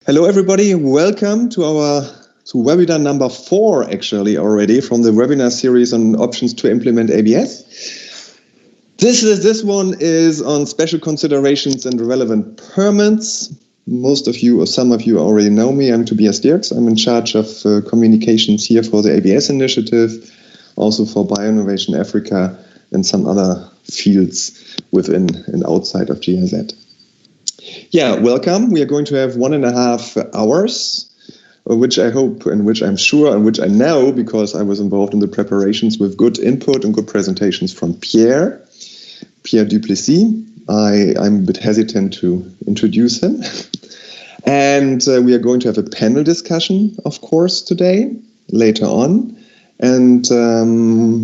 Hello, everybody. Welcome to our webinar number 4, actually, already from the webinar series on options to implement ABS. This one is on special considerations and relevant permits. Most of you, or some of you, already know me. I'm Tobias Dirks. I'm in charge of communications here for the ABS initiative, also for Bioinnovation Africa and some other fields within and outside of GIZ. Yeah, welcome. We are going to have 1.5 hours, which I hope and which I'm sure and which I know because I was involved in the preparations with good input and good presentations from Pierre Duplessis. I'm a bit hesitant to introduce him. And we are going to have a panel discussion, of course, today, later on. And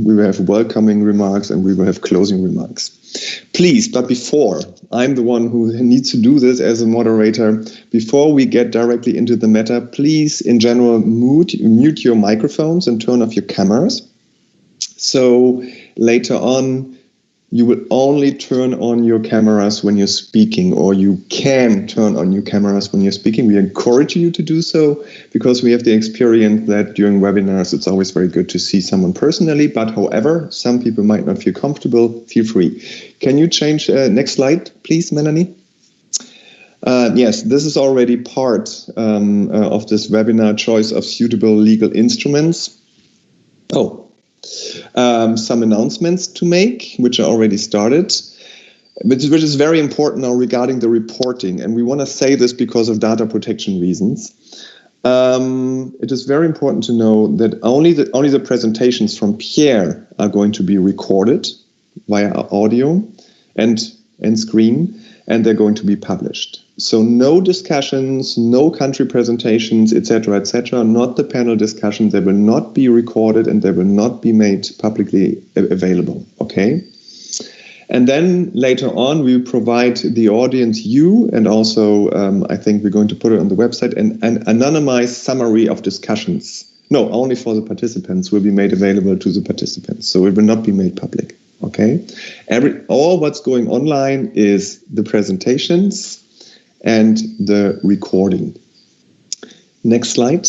we will have welcoming remarks and we will have closing remarks. Please, but before, I'm the one who needs to do this as a moderator. Before we get directly into the matter, please, in general, mute your microphones and turn off your cameras. So later on, you will only turn on your cameras when you're speaking, or you can turn on your cameras when you're speaking. We encourage you to do so because we have the experience that during webinars, it's always very good to see someone personally. But however, some people might not feel comfortable. Feel free. Can you change next slide, please, Melanie? Yes, this is already part of this webinar, choice of suitable legal instruments. Some announcements to make, which are already started, which is very important now regarding the reporting. And we want to say this because of data protection reasons. It is very important to know that only the presentations from Pierre are going to be recorded via audio and screen, and they're going to be published. So no discussions, no country presentations, etc., not the panel discussion. They will not be recorded and they will not be made publicly available, okay? And then later on, we provide the audience, you, and also I think we're going to put it on the website, an anonymized summary of discussions. No, only for the participants will be made available to the participants. So it will not be made public, okay? All what's going online is the presentations and the recording. Next slide.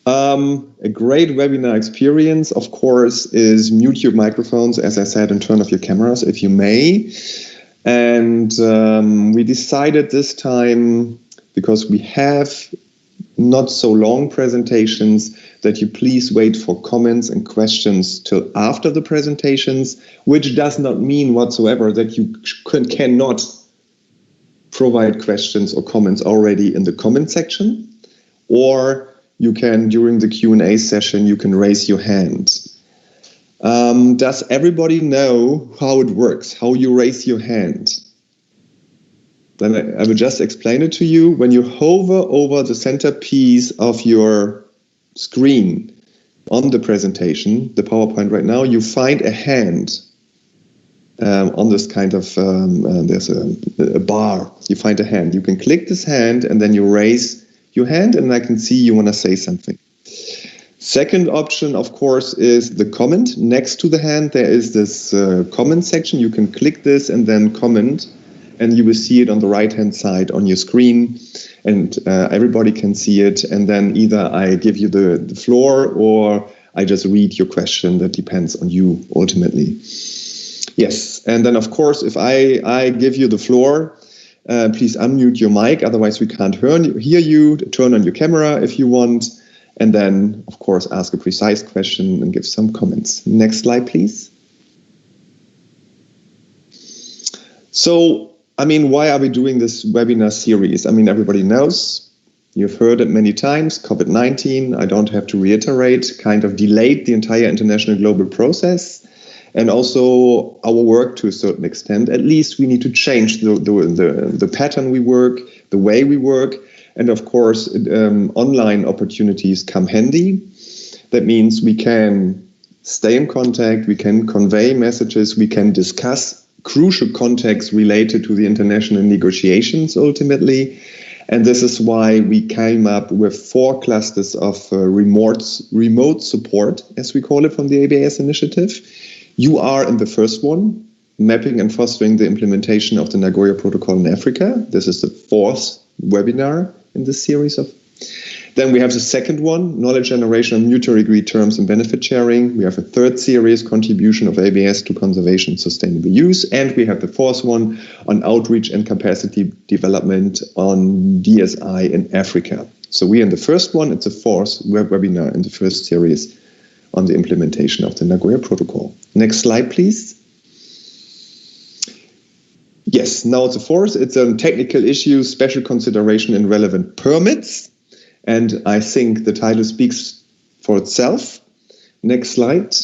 A great webinar experience, of course, is mute your microphones, as I said, and turn off your cameras if you may. And we decided this time, because we have not so long presentations, that you please wait for comments and questions till after the presentations, which does not mean whatsoever that you cannot provide questions or comments already in the comment section, or you can, during the Q&A session, you can raise your hand. Does everybody know how it works, how you raise your hand? Then I will just explain it to you. When you hover over the centerpiece of your screen on the presentation, the PowerPoint right now, you find a hand. On this kind of, there's a bar, you find a hand. You can click this hand and then you raise your hand and I can see you want to say something. Second option, of course, is the comment. Next to the hand, there is this comment section. You can click this and then comment, and you will see it on the right-hand side on your screen, and everybody can see it. And then either I give you the floor or I just read your question. That depends on you ultimately. Yes, and then of course, if I give you the floor, please unmute your mic, otherwise we can't hear you. Turn on your camera if you want, and then of course ask a precise question and give some comments. Next slide, please. So, why are we doing this webinar series? Everybody knows, you've heard it many times, COVID-19, I don't have to reiterate, kind of delayed the entire international global process. And also our work to a certain extent. At least we need to change the pattern we work, the way we work. And of course, online opportunities come handy. That means we can stay in contact, we can convey messages, we can discuss crucial context related to the international negotiations ultimately. And this is why we came up with 4 clusters of remote support, as we call it, from the ABS initiative. You are in the first one. mapping and fostering the implementation of the Nagoya Protocol in Africa. This is the 4th webinar in this series. Then we have the second one, knowledge generation on mutually agreed terms and benefit sharing. We have a 3rd series, contribution of ABS to conservation and sustainable use. And we have the 4th one on outreach and capacity development on DSI in Africa. So we are in the first one, it's the 4th webinar in the first series on the implementation of the Nagoya Protocol. Next slide, please. Yes, now it's the 4th. It's on technical issues, special consideration and relevant permits. And I think the title speaks for itself. Next slide.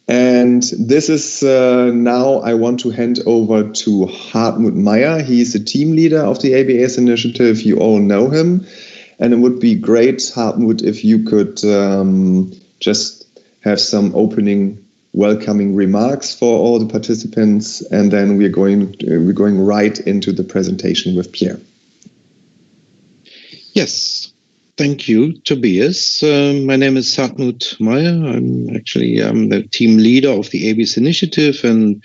And this is now I want to hand over to Hartmut Meyer. He's the team leader of the ABS initiative. You all know him. And it would be great, Hartmut, if you could just have some opening welcoming remarks for all the participants, and then we're going right into the presentation with Pierre. Yes, thank you, Tobias. My name is Hartmut Meyer. I'm the team leader of the ABS initiative, and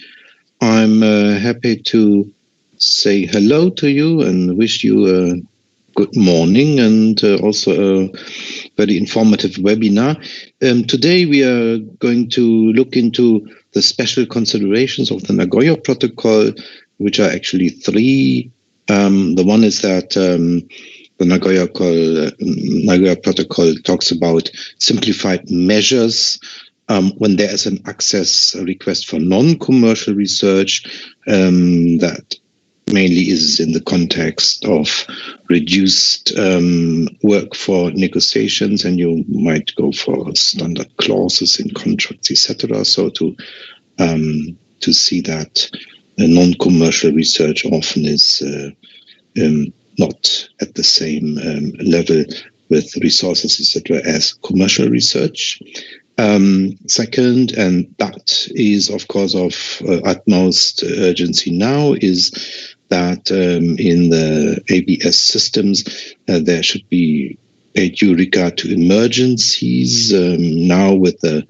I'm happy to say hello to you and wish you a good morning and also a very informative webinar. Today we are going to look into the special considerations of the Nagoya Protocol, which are actually 3. The one is that the Nagoya Protocol talks about simplified measures when there is an access request for non-commercial research that mainly is in the context of reduced work for negotiations, and you might go for standard clauses in contracts, etc. So to see that non-commercial research often is not at the same level with resources, etc., as commercial research. Second, and that is of course of utmost urgency now, is that in the ABS systems there should be a due regard to emergencies. Now with the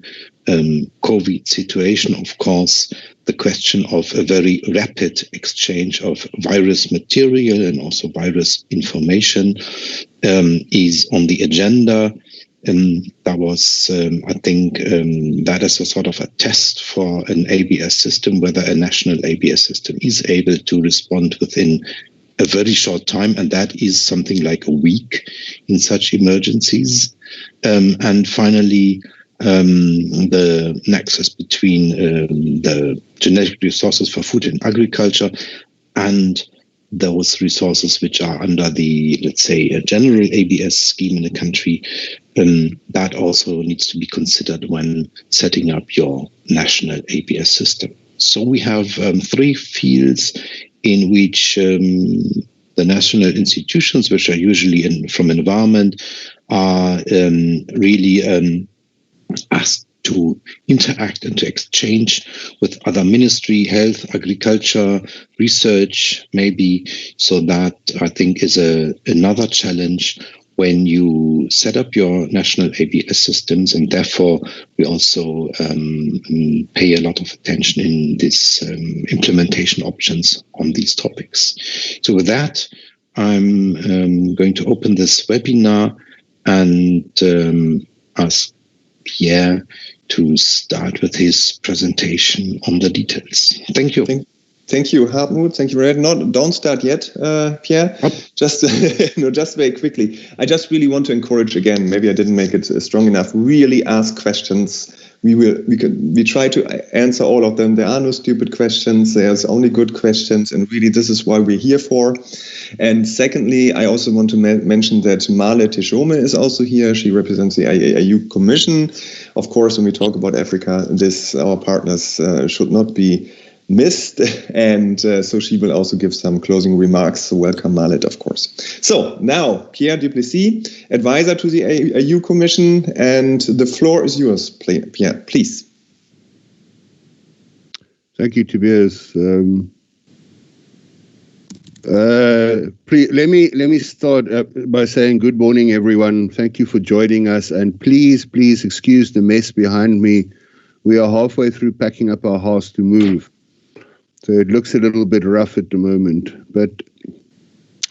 COVID situation, of course, the question of a very rapid exchange of virus material and also virus information is on the agenda. That was, I think, that is a sort of a test for an ABS system, whether a national ABS system is able to respond within a very short time, and that is something like a week in such emergencies. And finally, the nexus between the genetic resources for food and agriculture and those resources which are under the, let's say, a general ABS scheme in the country, that also needs to be considered when setting up your national ABS system. So we have 3 fields in which the national institutions, which are usually from environment, are really asked to interact and to exchange with other ministry, health, agriculture, research, maybe. So that, I think, is another challenge when you set up your national ABS systems, and therefore we also pay a lot of attention in this implementation options on these topics. So with that, I'm going to open this webinar and ask Pierre to start with his presentation on the details. Thank you. Thank you, Hartmut. Thank you very much. Don't start yet, Pierre. Just very quickly. I just really want to encourage again. Maybe I didn't make it strong enough. Really ask questions. We try to answer all of them. There are no stupid questions. There's only good questions, and really this is why we're here for. And secondly, I also want to mention that Marle Teshome is also here. She represents the IAU Commission. Of course, when we talk about Africa, our partners should not be missed, and so she will also give some closing remarks. So welcome, Marlet, of course. So now, Pierre Duplessis, advisor to the AU Commission, and the floor is yours, Pierre, please. Thank you, Tobias. Let me start by saying good morning, everyone. Thank you for joining us, and please excuse the mess behind me We are halfway through packing up our house to move. So it looks a little bit rough at the moment, but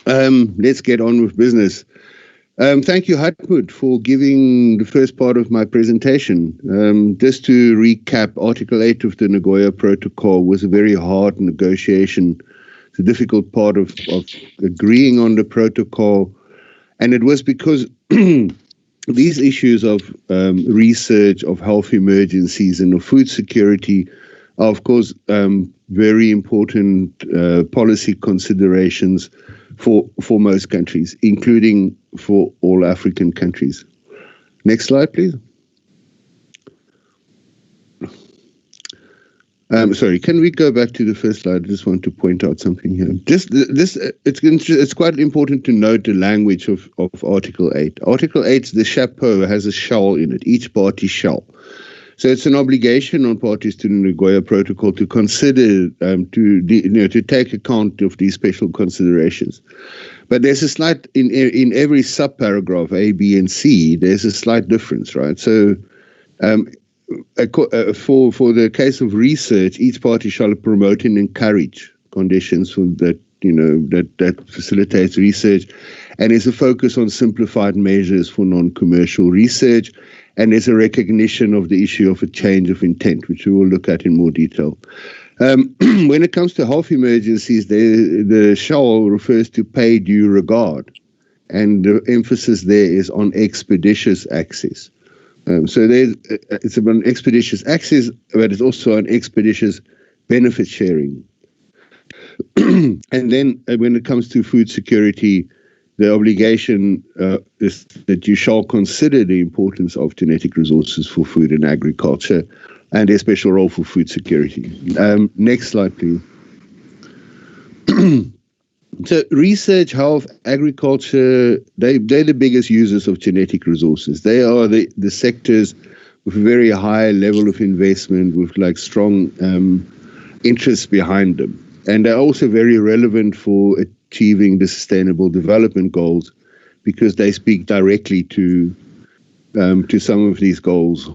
let's get on with business. Thank you, Hartmut, for giving the first part of my presentation. Just to recap, Article 8 of the Nagoya Protocol was a very hard negotiation. It's a difficult part of agreeing on the protocol, and it was because these issues of research, of health emergencies, and of food security are, of course, very important policy considerations for most countries, including for all African countries. Next slide, please. Sorry, can we go back to the first slide? I just want to point out something here. It's quite important to note the language of Article 8. Article 8, the chapeau, has a shall in it, each party shall. So it's an obligation on parties to the Nagoya Protocol to consider, to take account of these special considerations. But there's a slight, in every subparagraph, A, B, and C, there's a slight difference, right? So for the case of research, each party shall promote and encourage conditions that facilitates research, and there's a focus on simplified measures for non-commercial research, and there's a recognition of the issue of a change of intent, which we will look at in more detail. When it comes to health emergencies, the shall refers to pay due regard, and the emphasis there is on expeditious access. So it's about expeditious access, but it's also an expeditious benefit sharing. And then when it comes to food security, the obligation is that you shall consider the importance of genetic resources for food and agriculture and their special role for food security. Next slide, please. So research, health, agriculture, they're the biggest users of genetic resources. They are the sectors with a very high level of investment, with like strong interests behind them. And they're also very relevant for achieving the Sustainable Development Goals because they speak directly to some of these goals.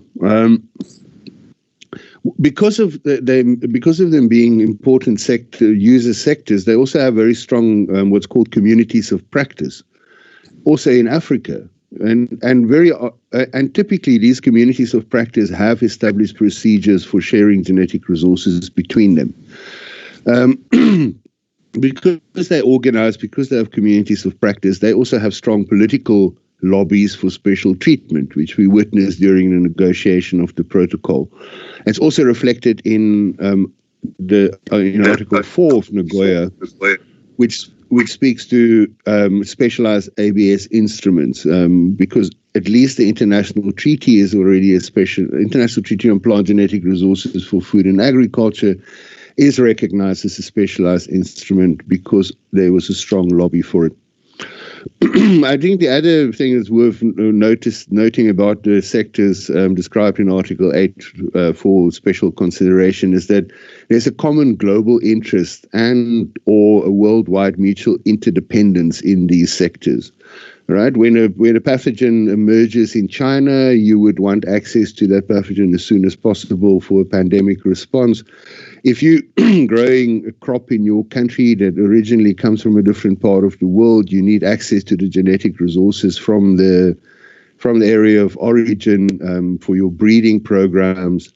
Because of them being important user sectors, they also have very strong what's called communities of practice, also in Africa, and typically these communities of practice have established procedures for sharing genetic resources between them. Because they're organized, because they have communities of practice, they also have strong political lobbies for special treatment, which we witnessed during the negotiation of the protocol. It's also reflected in Article 4 of Nagoya, which speaks to specialized ABS instruments, because at least the international treaty is already international treaty on plant genetic resources for food and agriculture is recognized as a specialized instrument because there was a strong lobby for it. I think the other thing that's worth noting about the sectors described in Article 8 for special consideration is that there's a common global interest and or a worldwide mutual interdependence in these sectors. Right? When a pathogen emerges in China, you would want access to that pathogen as soon as possible for a pandemic response. If you're growing a crop in your country that originally comes from a different part of the world, you need access to the genetic resources from the area of origin for your breeding programs,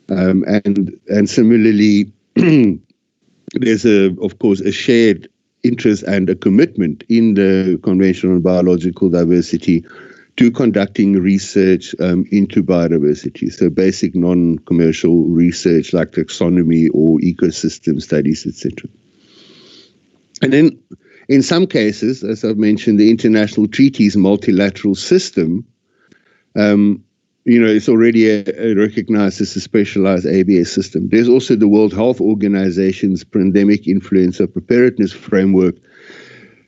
and similarly, there's of course a shared interest and a commitment in the Convention on Biological Diversity to conducting research into biodiversity, so basic non-commercial research like taxonomy or ecosystem studies, etc. And then in some cases, as I've mentioned, the international treaties multilateral system, it's already recognized as a specialized ABS system. There's also the World Health Organization's Pandemic Influenza Preparedness Framework.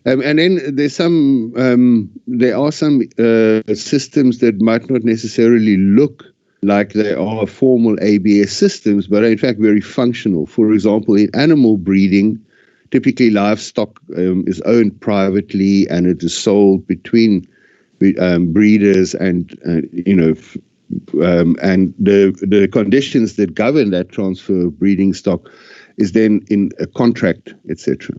And then there are some systems that might not necessarily look like they are formal ABS systems, but are in fact very functional. For example, in animal breeding, typically livestock is owned privately and it is sold between breeders and and the conditions that govern that transfer of breeding stock is then in a contract, etc.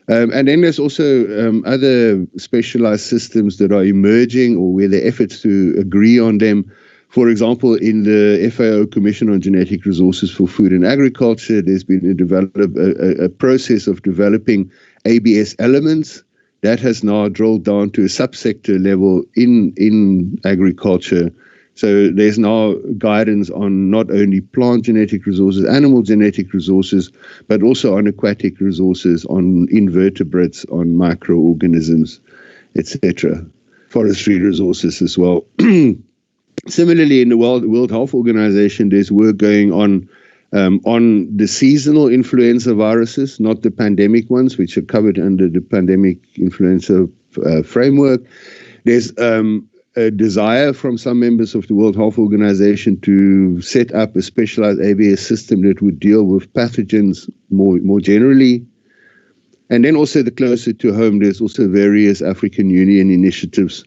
And then there's also other specialized systems that are emerging, or where the efforts to agree on them. For example, in the FAO Commission on Genetic Resources for Food and Agriculture, there's been a process of developing ABS elements that has now drilled down to a subsector level in agriculture. So there's now guidance on not only plant genetic resources, animal genetic resources, but also on aquatic resources, on invertebrates, on microorganisms, etc. Forestry resources as well. Similarly, in the World Health Organization, there's work going on the seasonal influenza viruses, not the pandemic ones, which are covered under the pandemic influenza framework. There's a desire from some members of the World Health Organization to set up a specialized ABS system that would deal with pathogens more generally. And then also the closer to home, there's also various African Union initiatives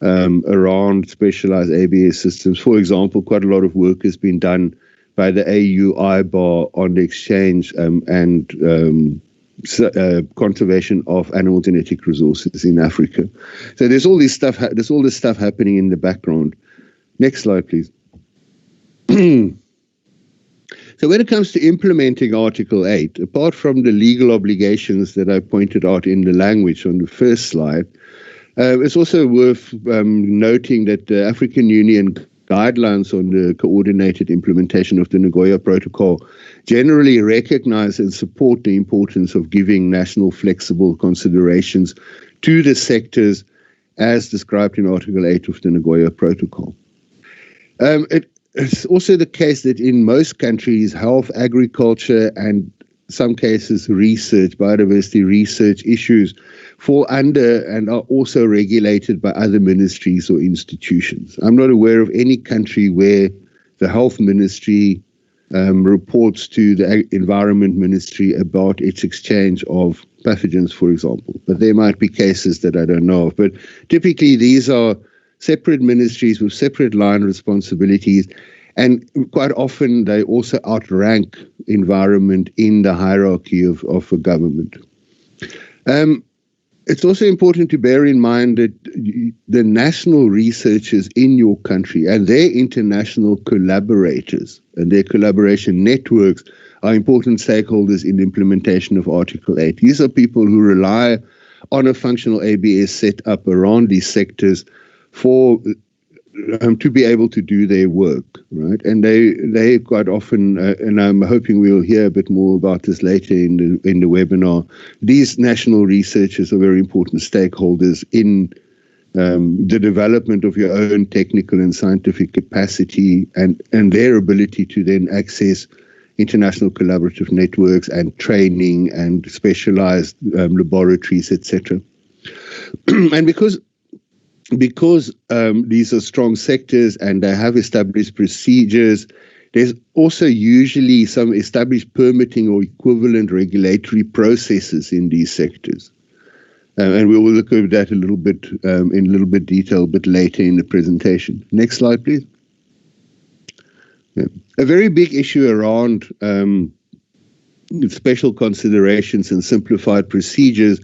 around specialized ABS systems. For example, quite a lot of work has been done by the AU IBAR on the exchange and conservation of animal genetic resources in Africa. So there's all this stuff. There's all this stuff happening in the background. Next slide, please. So when it comes to implementing Article 8, apart from the legal obligations that I pointed out in the language on the first slide, it's also worth noting that the African Union guidelines on the coordinated implementation of the Nagoya Protocol generally recognize and support the importance of giving national flexible considerations to the sectors as described in Article 8 of the Nagoya Protocol. It's also the case that in most countries, health, agriculture, and some cases research, biodiversity research issues fall under and are also regulated by other ministries or institutions. I'm not aware of any country where the health ministry reports to the environment ministry about its exchange of pathogens, for example. But there might be cases that I don't know of. But typically these are separate ministries with separate line responsibilities, and quite often they also outrank environment in the hierarchy of a government. It's also important to bear in mind that the national researchers in your country and their international collaborators and their collaboration networks are important stakeholders in the implementation of Article 8. These are people who rely on a functional ABS set up around these sectors for to be able to do their work, right? And they quite often, and I'm hoping we'll hear a bit more about this later in the webinar. These national researchers are very important stakeholders in the development of your own technical and scientific capacity, and their ability to then access international collaborative networks and training and specialized laboratories, etc. And because these are strong sectors and they have established procedures, there's also usually some established permitting or equivalent regulatory processes in these sectors. And we will look at that a little bit in a little bit detail a bit later in the presentation. Next slide, please. Yeah. A very big issue around special considerations and simplified procedures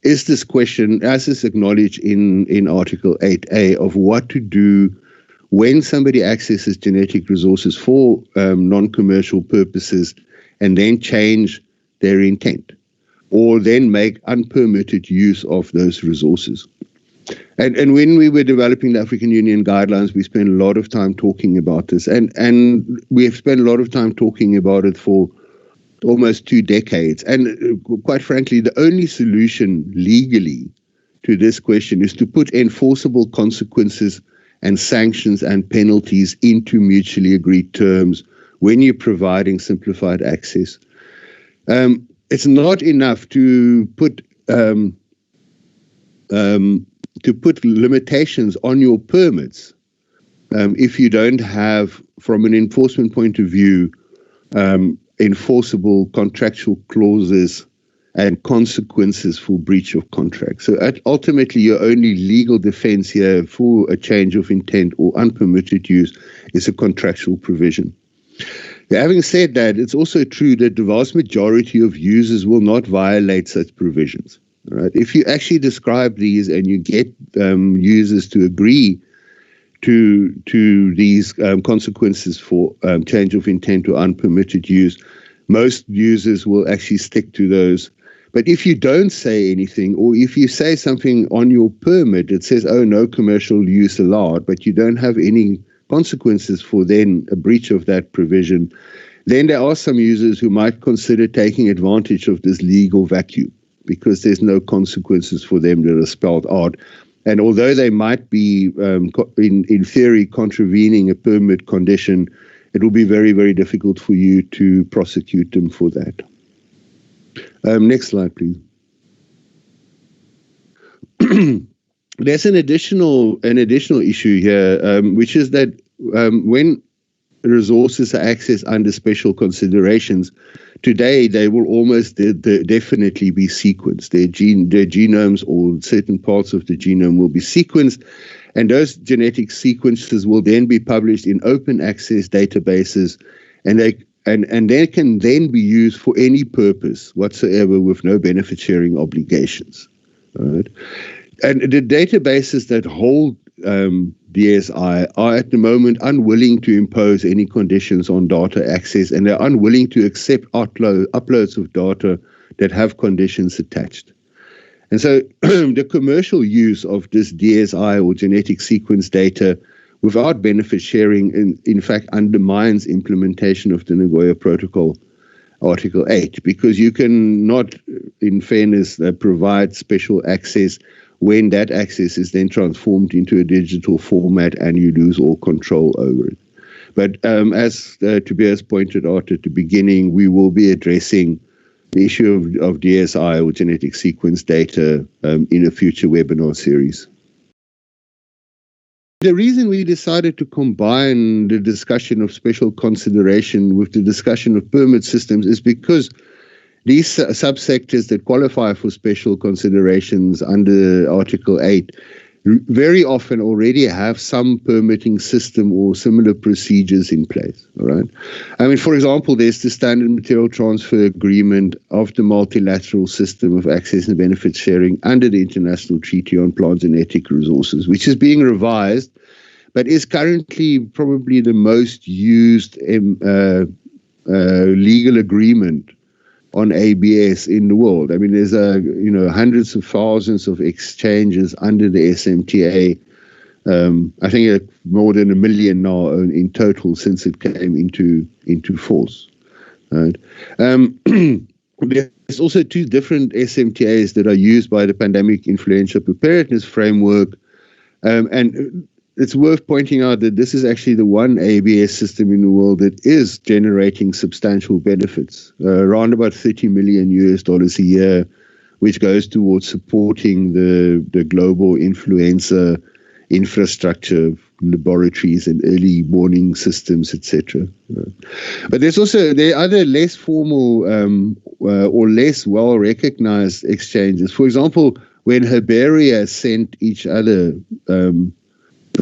is this question, as is acknowledged in Article 8A, of what to do when somebody accesses genetic resources for non-commercial purposes and then change their intent, or then make unpermitted use of those resources. And when we were developing the African Union guidelines, we spent a lot of time talking about this, and we have spent a lot of time talking about it for almost 2 decades. And quite frankly, the only solution legally to this question is to put enforceable consequences and sanctions and penalties into mutually agreed terms when you're providing simplified access. It's not enough to put limitations on your permits if you don't have, from an enforcement point of view, enforceable contractual clauses and consequences for breach of contract. So ultimately, your only legal defense here for a change of intent or unpermitted use is a contractual provision. Having said that, it's also true that the vast majority of users will not violate such provisions. Right? If you actually describe these and you get users to agree to these consequences for change of intent or unpermitted use, most users will actually stick to those. But if you don't say anything, or if you say something on your permit that says, oh, no commercial use allowed, but you don't have any consequences for then a breach of that provision, then there are some users who might consider taking advantage of this legal vacuum because there's no consequences for them that are spelled out. And although they might be, in theory, contravening a permit condition, it will be very, very difficult for you to prosecute them for that. Next slide, please. There's an additional issue here, which is that when resources are accessed under special considerations, today they will almost definitely be sequenced. Their genomes or certain parts of the genome will be sequenced, and those genetic sequences will then be published in open access databases, and they can then be used for any purpose whatsoever with no benefit sharing obligations. Right? And the databases that hold DSI are at the moment unwilling to impose any conditions on data access, and they're unwilling to accept uploads of data that have conditions attached. And so the commercial use of this DSI or genetic sequence data without benefit sharing, in fact, undermines implementation of the Nagoya Protocol, Article 8, because you cannot, in fairness, provide special access when that access is then transformed into a digital format and you lose all control over it. But as Tobias pointed out at the beginning, we will be addressing the issue of DSI or genetic sequence data in a future webinar series. The reason we decided to combine the discussion of special consideration with the discussion of permit systems is because these subsectors that qualify for special considerations under Article 8 very often already have some permitting system or similar procedures in place. All right. I mean, for example, there's the Standard Material Transfer Agreement of the multilateral system of access and benefit sharing under the International Treaty on Plant Genetic Resources, which is being revised, but is currently probably the most used legal agreement on ABS in the world. I mean, there's hundreds of thousands of exchanges under the SMTA. I think more than 1 million now in total since it came into force. Right? There's also 2 different SMTAs that are used by the Pandemic Influenza Preparedness Framework, and it's worth pointing out that this is actually the one ABS system in the world that is generating substantial benefits, around about $30 million a year, which goes towards supporting the global influenza infrastructure, laboratories and early warning systems, etc. But there are other less formal or less well-recognized exchanges. For example, when herbaria sent each other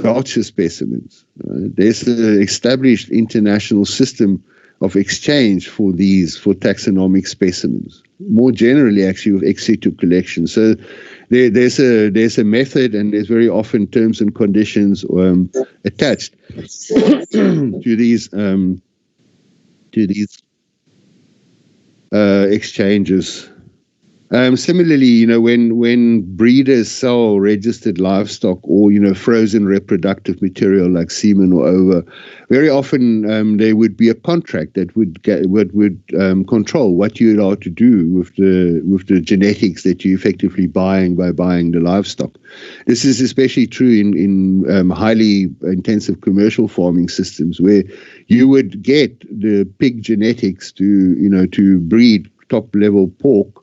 culture specimens, there's an established international system of exchange for taxonomic specimens. More generally, actually, with ex situ collection. So there's a method, and there's very often terms and conditions attached to these exchanges. Similarly, when breeders sell registered livestock or frozen reproductive material like semen or ova, very often there would be a contract that would control what you're allowed to do with the genetics that you're effectively buying by buying the livestock. This is especially true in highly intensive commercial farming systems where you would get the pig genetics to breed top level pork,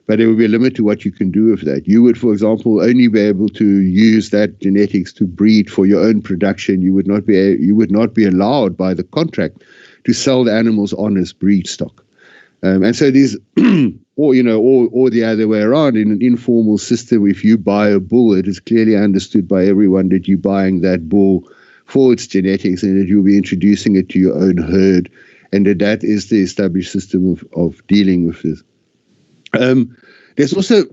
but there would be a limit to what you can do with that. You would, for example, only be able to use that genetics to breed for your own production. You would not be allowed by the contract to sell the animals on as breed stock. And so these or the other way around. In an informal system, if you buy a bull, it is clearly understood by everyone that you're buying that bull for its genetics and that you'll be introducing it to your own herd, and that is the established system of dealing with this. There's also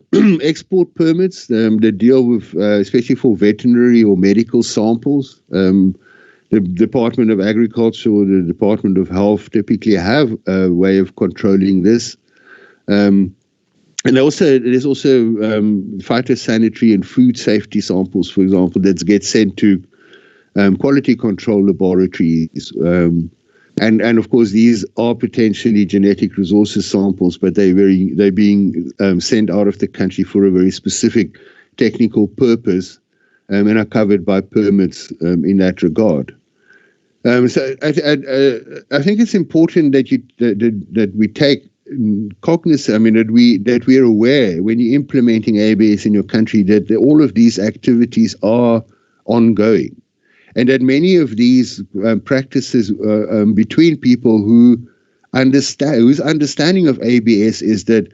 export permits that deal with, especially for veterinary or medical samples. The Department of Agriculture or the Department of Health typically have a way of controlling this. And there's also phytosanitary and food safety samples, for example, that get sent to quality control laboratories. And of course, these are potentially genetic resources samples, but they're being sent out of the country for a very specific technical purpose, and are covered by permits in that regard. So I think it's important that we take cognizance. I mean, that we are aware when you're implementing ABS in your country that all of these activities are ongoing. And that many of these practices between people whose understanding of ABS is that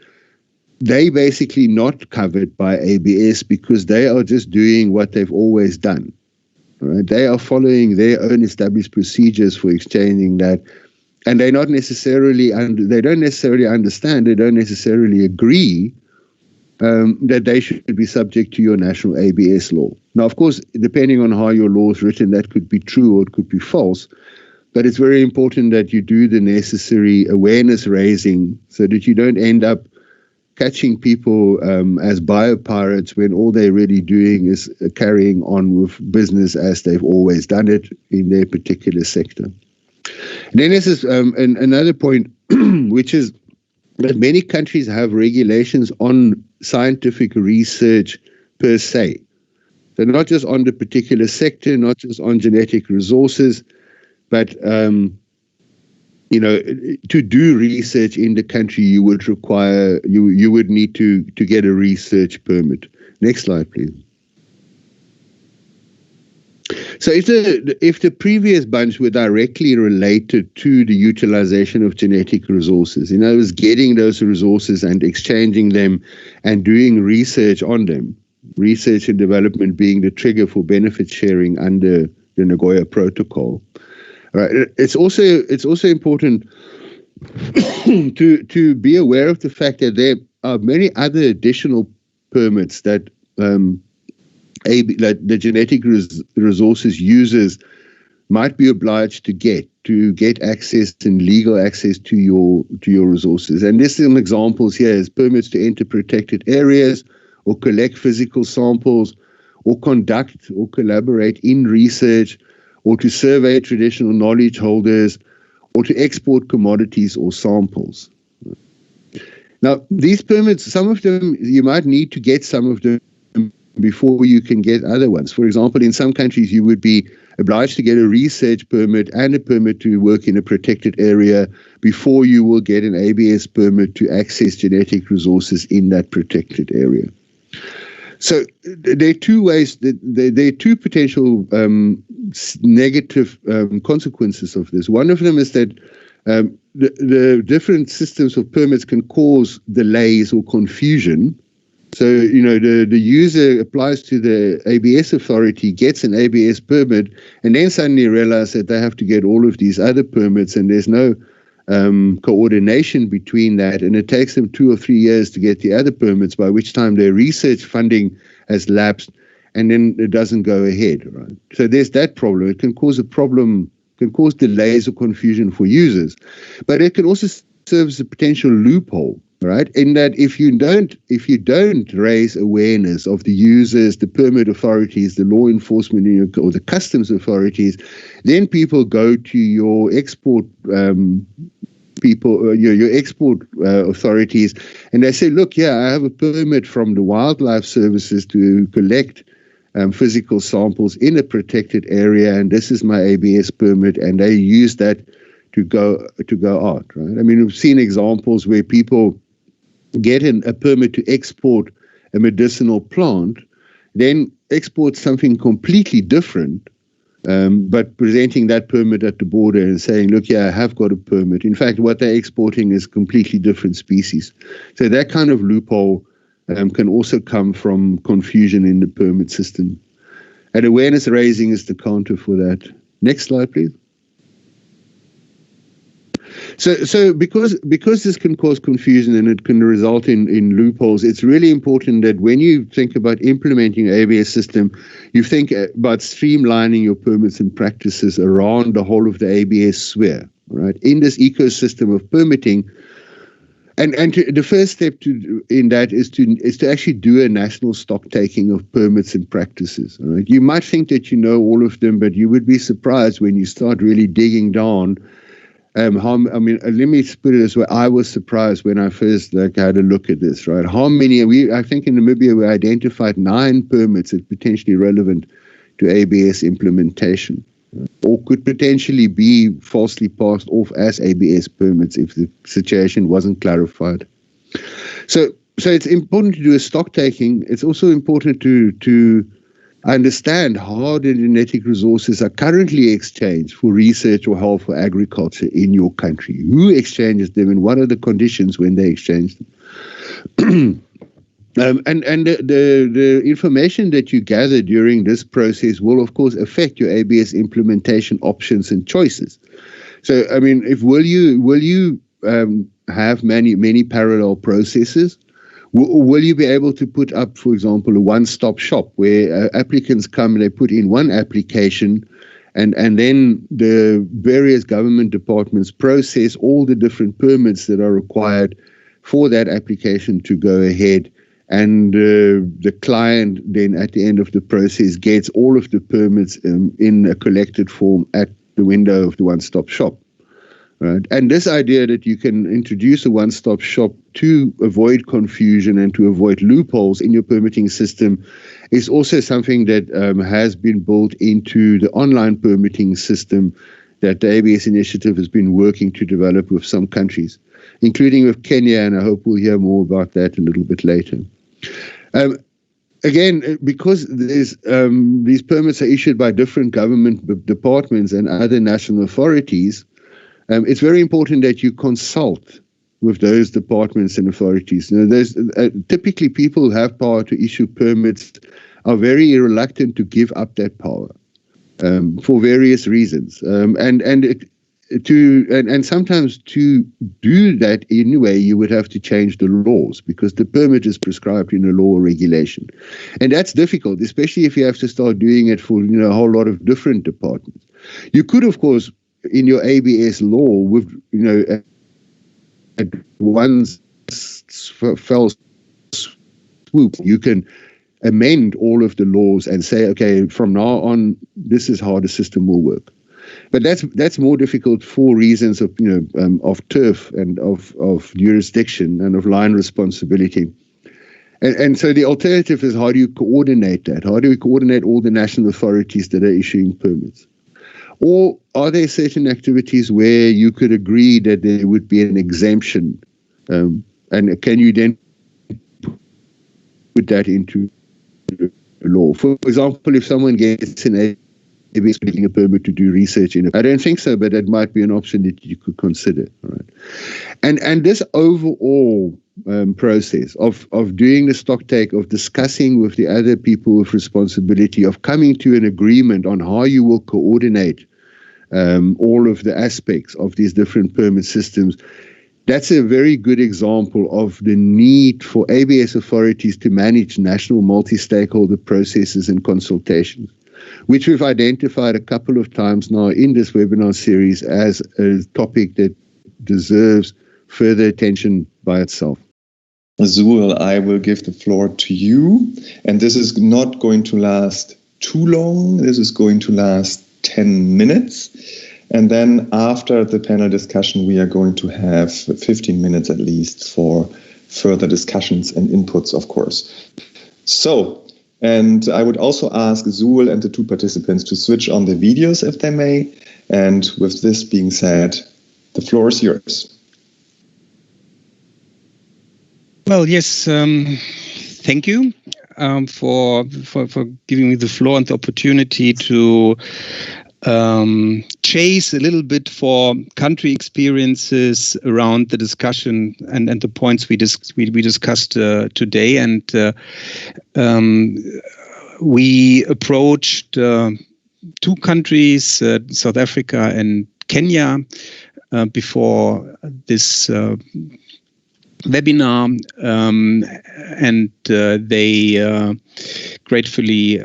they basically not covered by ABS because they are just doing what they've always done. Right? They are following their own established procedures for exchanging that, and they don't necessarily understand. They don't necessarily agree that they should be subject to your national ABS law. Now, of course, depending on how your law is written, that could be true or it could be false, but it's very important that you do the necessary awareness raising so that you don't end up catching people as biopirates when all they're really doing is carrying on with business as they've always done it in their particular sector. And then this is another point, which is that many countries have regulations on scientific research per se. So not just on the particular sector, not just on genetic resources, but to do research in the country, you would require you would need to get a research permit. Next slide, please. So if the previous bunch were directly related to the utilization of genetic resources, it was getting those resources and exchanging them and doing research on them, research and development being the trigger for benefit sharing under the Nagoya Protocol. Right. It's also important to be aware of the fact that there are many other additional permits that the genetic resources users might be obliged to get access and legal access to your resources. And there's some examples here is permits to enter protected areas or collect physical samples or conduct or collaborate in research or to survey traditional knowledge holders or to export commodities or samples. Now, these permits, some of them, you might need to get some of them before you can get other ones. For example, in some countries, you would be obliged to get a research permit and a permit to work in a protected area before you will get an ABS permit to access genetic resources in that protected area. So there are two ways, there are two potential negative consequences of this. One of them is that the different systems of permits can cause delays or confusion. So, the user applies to the ABS authority, gets an ABS permit, and then suddenly realize that they have to get all of these other permits, and there's no coordination between that, and it takes them 2 or 3 years to get the other permits, by which time their research funding has lapsed, and then it doesn't go ahead, right? So there's that problem. It can cause cause delays or confusion for users, but it can also serve as a potential loophole, right? In that if you don't raise awareness of the users, the permit authorities, the law enforcement or the customs authorities, then people go to your export your export authorities, and they say, look, yeah, I have a permit from the Wildlife Services to collect physical samples in a protected area, and this is my ABS permit, and they use that to go out, right? I mean, we've seen examples where people get a permit to export a medicinal plant, then export something completely different, But presenting that permit at the border and saying, look, yeah, I have got a permit. In fact, what they're exporting is completely different species. So that kind of loophole can also come from confusion in the permit system. And awareness raising is the counter for that. Next slide, please. So because this can cause confusion and it can result in loopholes, it's really important that when you think about implementing an ABS system, you think about streamlining your permits and practices around the whole of the ABS sphere, right? In this ecosystem of permitting. And the first step in that is to actually do a national stock taking of permits and practices. Right? You might think that you know all of them, but you would be surprised when you start really digging down. Let me put it this way. I was surprised when I first had a look at this. Right? How many? I think in Namibia we identified 9 permits that potentially relevant to ABS implementation, or could potentially be falsely passed off as ABS permits if the situation wasn't clarified. So it's important to do a stock taking. It's also important to understand how the genetic resources are currently exchanged for research or health or agriculture in your country. Who exchanges them and what are the conditions when they exchange them? And the information that you gather during this process will, of course, affect your ABS implementation options and choices. So, I mean, will you have many parallel processes? Will you be able to put up, for example, a one-stop shop where applicants come and they put in one application, and then the various government departments process all the different permits that are required for that application to go ahead? And the client then at the end of the process gets all of the permits in a collected form at the window of the one-stop shop. Right? And this idea that you can introduce a one-stop shop to avoid confusion and to avoid loopholes in your permitting system is also something that has been built into the online permitting system that the ABS initiative has been working to develop with some countries, including with Kenya, and I hope we'll hear more about that a little bit later. Again, because these permits are issued by different government departments and other national authorities, it's very important that you consult with those departments and authorities. You know, there's typically people who have power to issue permits are very reluctant to give up that power for various reasons, and sometimes to do that anyway, you would have to change the laws because the permit is prescribed in a law or regulation, and that's difficult, especially if you have to start doing it for a whole lot of different departments. You could, of course, in your ABS law, with at one fell swoop, you can amend all of the laws and say, okay, from now on, this is how the system will work. But that's more difficult for reasons of of turf and of jurisdiction and of line responsibility. And so the alternative is, how do you coordinate that? How do we coordinate all the national authorities that are issuing permits? Or are there certain activities where you could agree that there would be an exemption? And can you then put that into law? For example, if someone gets an ABS getting a permit to do research in it, I don't think so, but that might be an option that you could consider. Right? And this overall process of doing the stock take, of discussing with the other people with responsibility, of coming to an agreement on how you will coordinate all of the aspects of these different permit systems, that's a very good example of the need for ABS authorities to manage national multi-stakeholder processes and consultations, which we've identified a couple of times now in this webinar series as a topic that deserves further attention by itself. Azul, I will give the floor to you, and this is not going to last too long. This is going to last 10 minutes. And then after the panel discussion, we are going to have 15 minutes at least for further discussions and inputs, of course. So, and I would also ask Zul and the two participants to switch on the videos if they may. And with this being said, the floor is yours. Well, yes, thank you for giving me the floor and the opportunity to chase a little bit for country experiences around the discussion and the points we discussed today. And we approached two countries, South Africa and Kenya, before this webinar, and they gratefully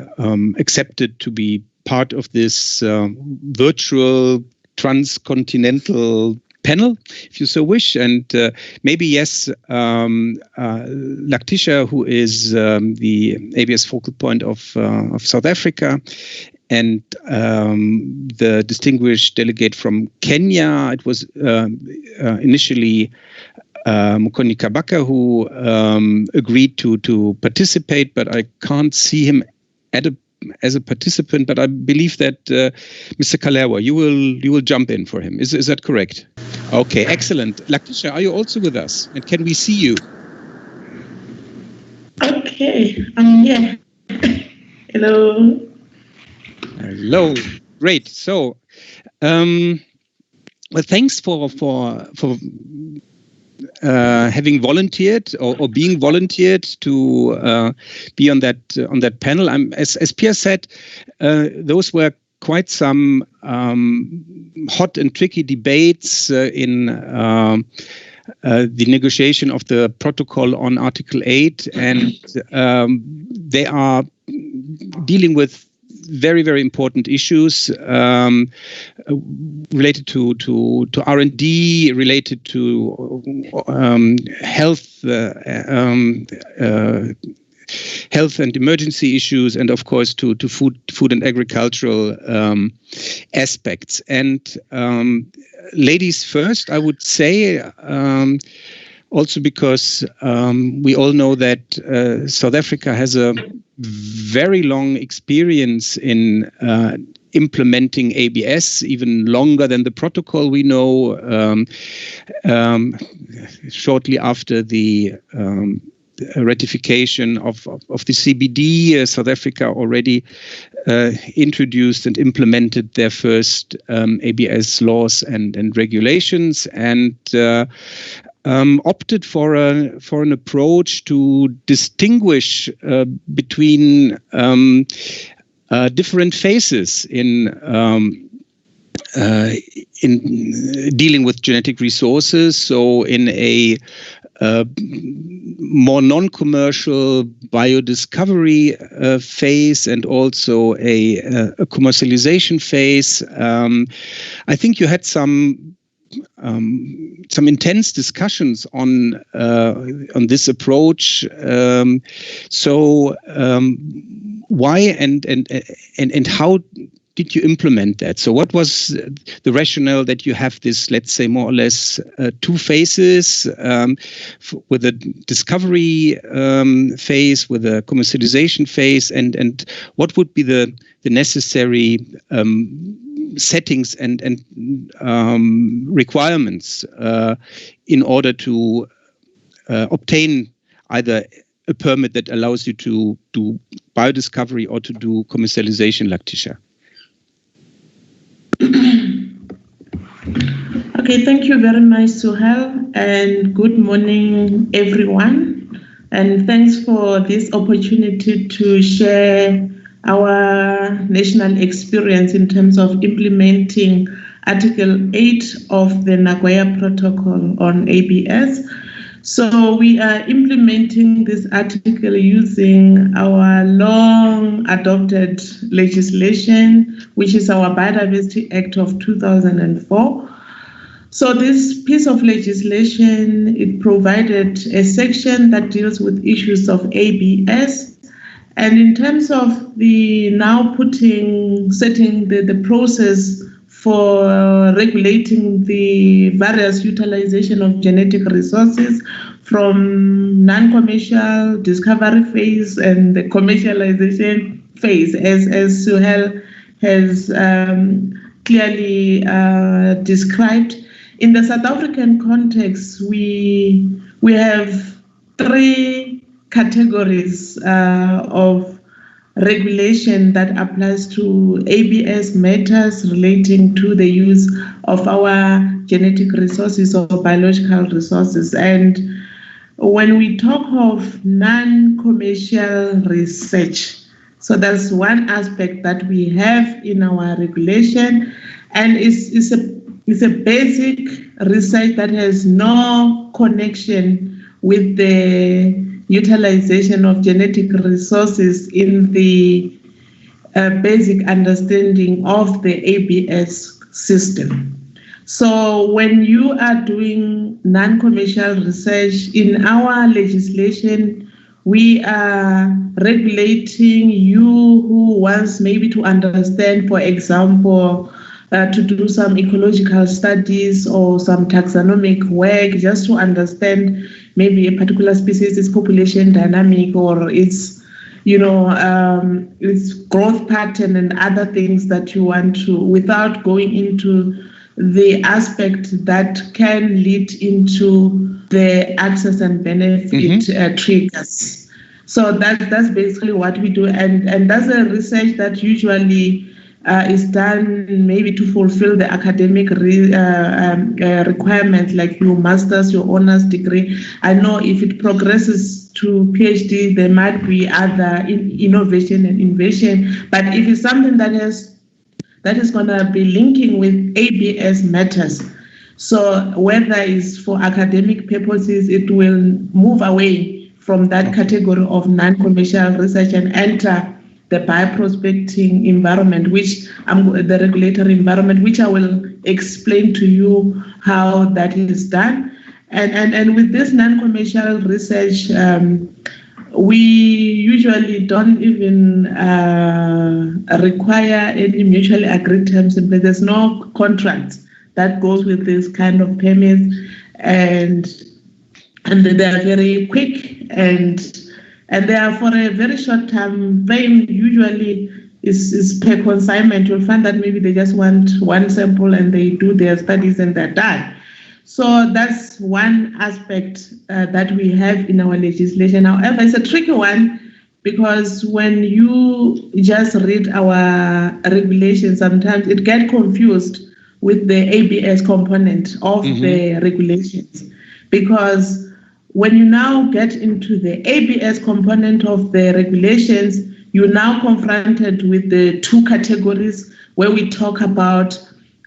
accepted to be part of this virtual transcontinental panel, if you so wish. And maybe, yes, Laktisha, who is the ABS focal point of South Africa, and the distinguished delegate from Kenya, it was initially Mukoni Kabaka, who agreed to participate, but I can't see him as a participant. But I believe that Mr. Kalewa, you will jump in for him. Is that correct? Okay, excellent. Laktisha, are you also with us? And can we see you? Okay, I'm here. Hello. Hello. Great. So, well, thanks for having volunteered or being volunteered to be on that panel. As Pierre said, those were quite some hot and tricky debates in the negotiation of the protocol on Article 8, and they are dealing with very, very important issues related to R&D, related to health and emergency issues, and of course to food and agricultural aspects. And ladies first, I would say, also because we all know that South Africa has a very long experience in implementing ABS, even longer than the protocol. We know shortly after the ratification of the CBD, South Africa already introduced and implemented their first ABS laws and regulations, and opted for an approach to distinguish between different phases in dealing with genetic resources. So in a more non-commercial biodiscovery phase, and also a commercialization phase. I think you had some intense discussions on this approach. So why and how did you implement that? So what was the rationale that you have this, let's say, more or less two phases, with a discovery phase, with a commercialization phase, and what would be the necessary settings and requirements in order to obtain either a permit that allows you to do biodiscovery or to do commercialization, Laktisha? Okay, thank you very much, Suhail, and good morning, everyone. And thanks for this opportunity to share our national experience in terms of implementing Article 8 of the Nagoya Protocol on ABS. So we are implementing this article using our long adopted legislation, which is our Biodiversity Act of 2004. So this piece of legislation, it provided a section that deals with issues of ABS. And in terms of the now setting the process for regulating the various utilization of genetic resources from non-commercial discovery phase and the commercialization phase, as Suhail has clearly described. In the South African context, we have three categories of regulation that applies to ABS matters relating to the use of our genetic resources or biological resources. And when we talk of non-commercial research, so that's one aspect that we have in our regulation, and it's a basic research that has no connection with the utilization of genetic resources in the basic understanding of the ABS system. So when you are doing non-commercial research in our legislation, we are regulating you who wants maybe to understand, for example, to do some ecological studies or some taxonomic work, just to understand maybe a particular species, its population dynamic or its, its growth pattern and other things that you want to, without going into the aspect that can lead into the access and benefit triggers. So that's basically what we do, and that's a research that usually is done maybe to fulfill the academic requirements, like your master's, your honors degree. I know if it progresses to PhD, there might be other innovation and invention, but if it's something that is going to be linking with ABS matters, so whether it's for academic purposes, it will move away from that category of non-commercial research and enter the bioprospecting environment, the regulatory environment, which I will explain to you how that is done. And with this non-commercial research, we usually don't even require any mutually agreed terms in place. There's no contract that goes with this kind of permits, and they are very quick and they are for a very short time frame. Usually is per consignment. You'll find that maybe they just want one sample and they do their studies and they're done. So that's one aspect that we have in our legislation. However, it's a tricky one, because when you just read our regulations, sometimes it gets confused with the ABS component of the regulations. Because when you now get into the ABS component of the regulations, you're now confronted with the two categories where we talk about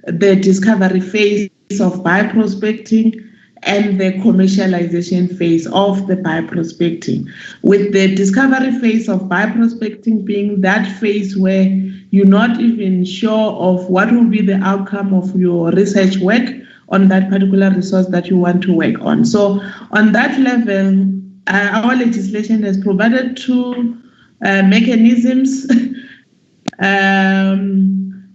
the discovery phase of bioprospecting and the commercialization phase of the bioprospecting. With the discovery phase of bioprospecting being that phase where you're not even sure of what will be the outcome of your research work on that particular resource that you want to work on. So on that level, our legislation has provided two mechanisms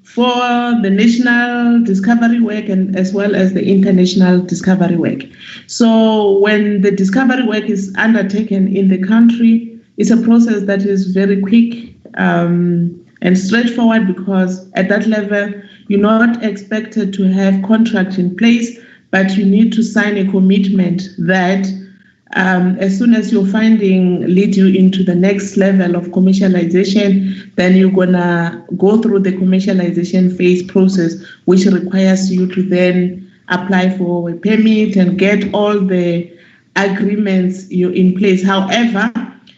for the national discovery work and as well as the international discovery work. So when the discovery work is undertaken in the country, it's a process that is very quick and straightforward, because at that level, you're not expected to have contract in place, but you need to sign a commitment that as soon as your finding lead you into the next level of commercialization, then you're gonna go through the commercialization phase process, which requires you to then apply for a permit and get all the agreements in place. However,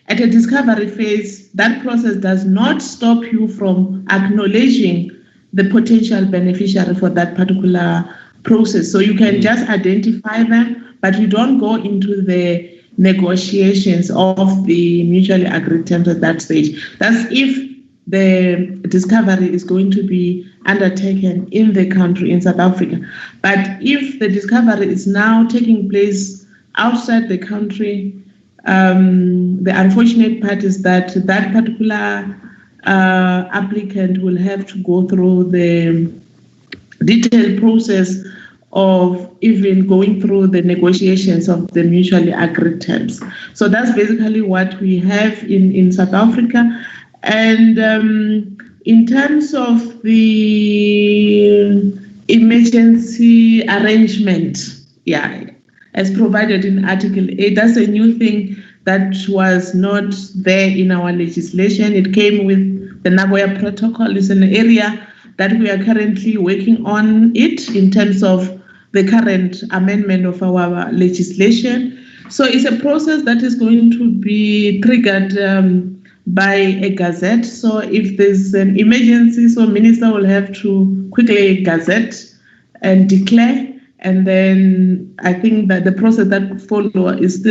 at a discovery phase, that process does not stop you from acknowledging the potential beneficiary for that particular process. So you can just identify them, but you don't go into the negotiations of the mutually agreed terms at that stage. That's if the discovery is going to be undertaken in the country, in South Africa. But if the discovery is now taking place outside the country, the unfortunate part is that that particular applicant will have to go through the detailed process of even going through the negotiations of the mutually agreed terms. So that's basically what we have in South Africa. And in terms of the emergency arrangement, as provided in Article 8, that's a new thing that was not there in our legislation. It came with the Nagoya Protocol. It's an area that we are currently working on it in terms of the current amendment of our legislation. So it's a process that is going to be triggered by a gazette. So if there's an emergency, so minister will have to quickly gazette and declare. And then I think that the process that follow is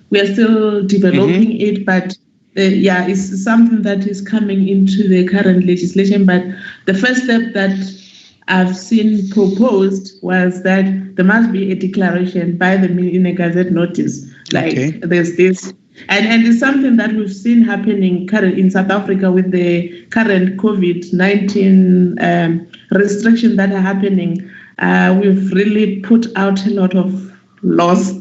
we are still developing it, but it's something that is coming into the current legislation. But the first step that I've seen proposed was that there must be a declaration by in a gazette notice. There's this, and it's something that we've seen happening in South Africa with the current COVID-19 restrictions that are happening. We've really put out a lot of laws.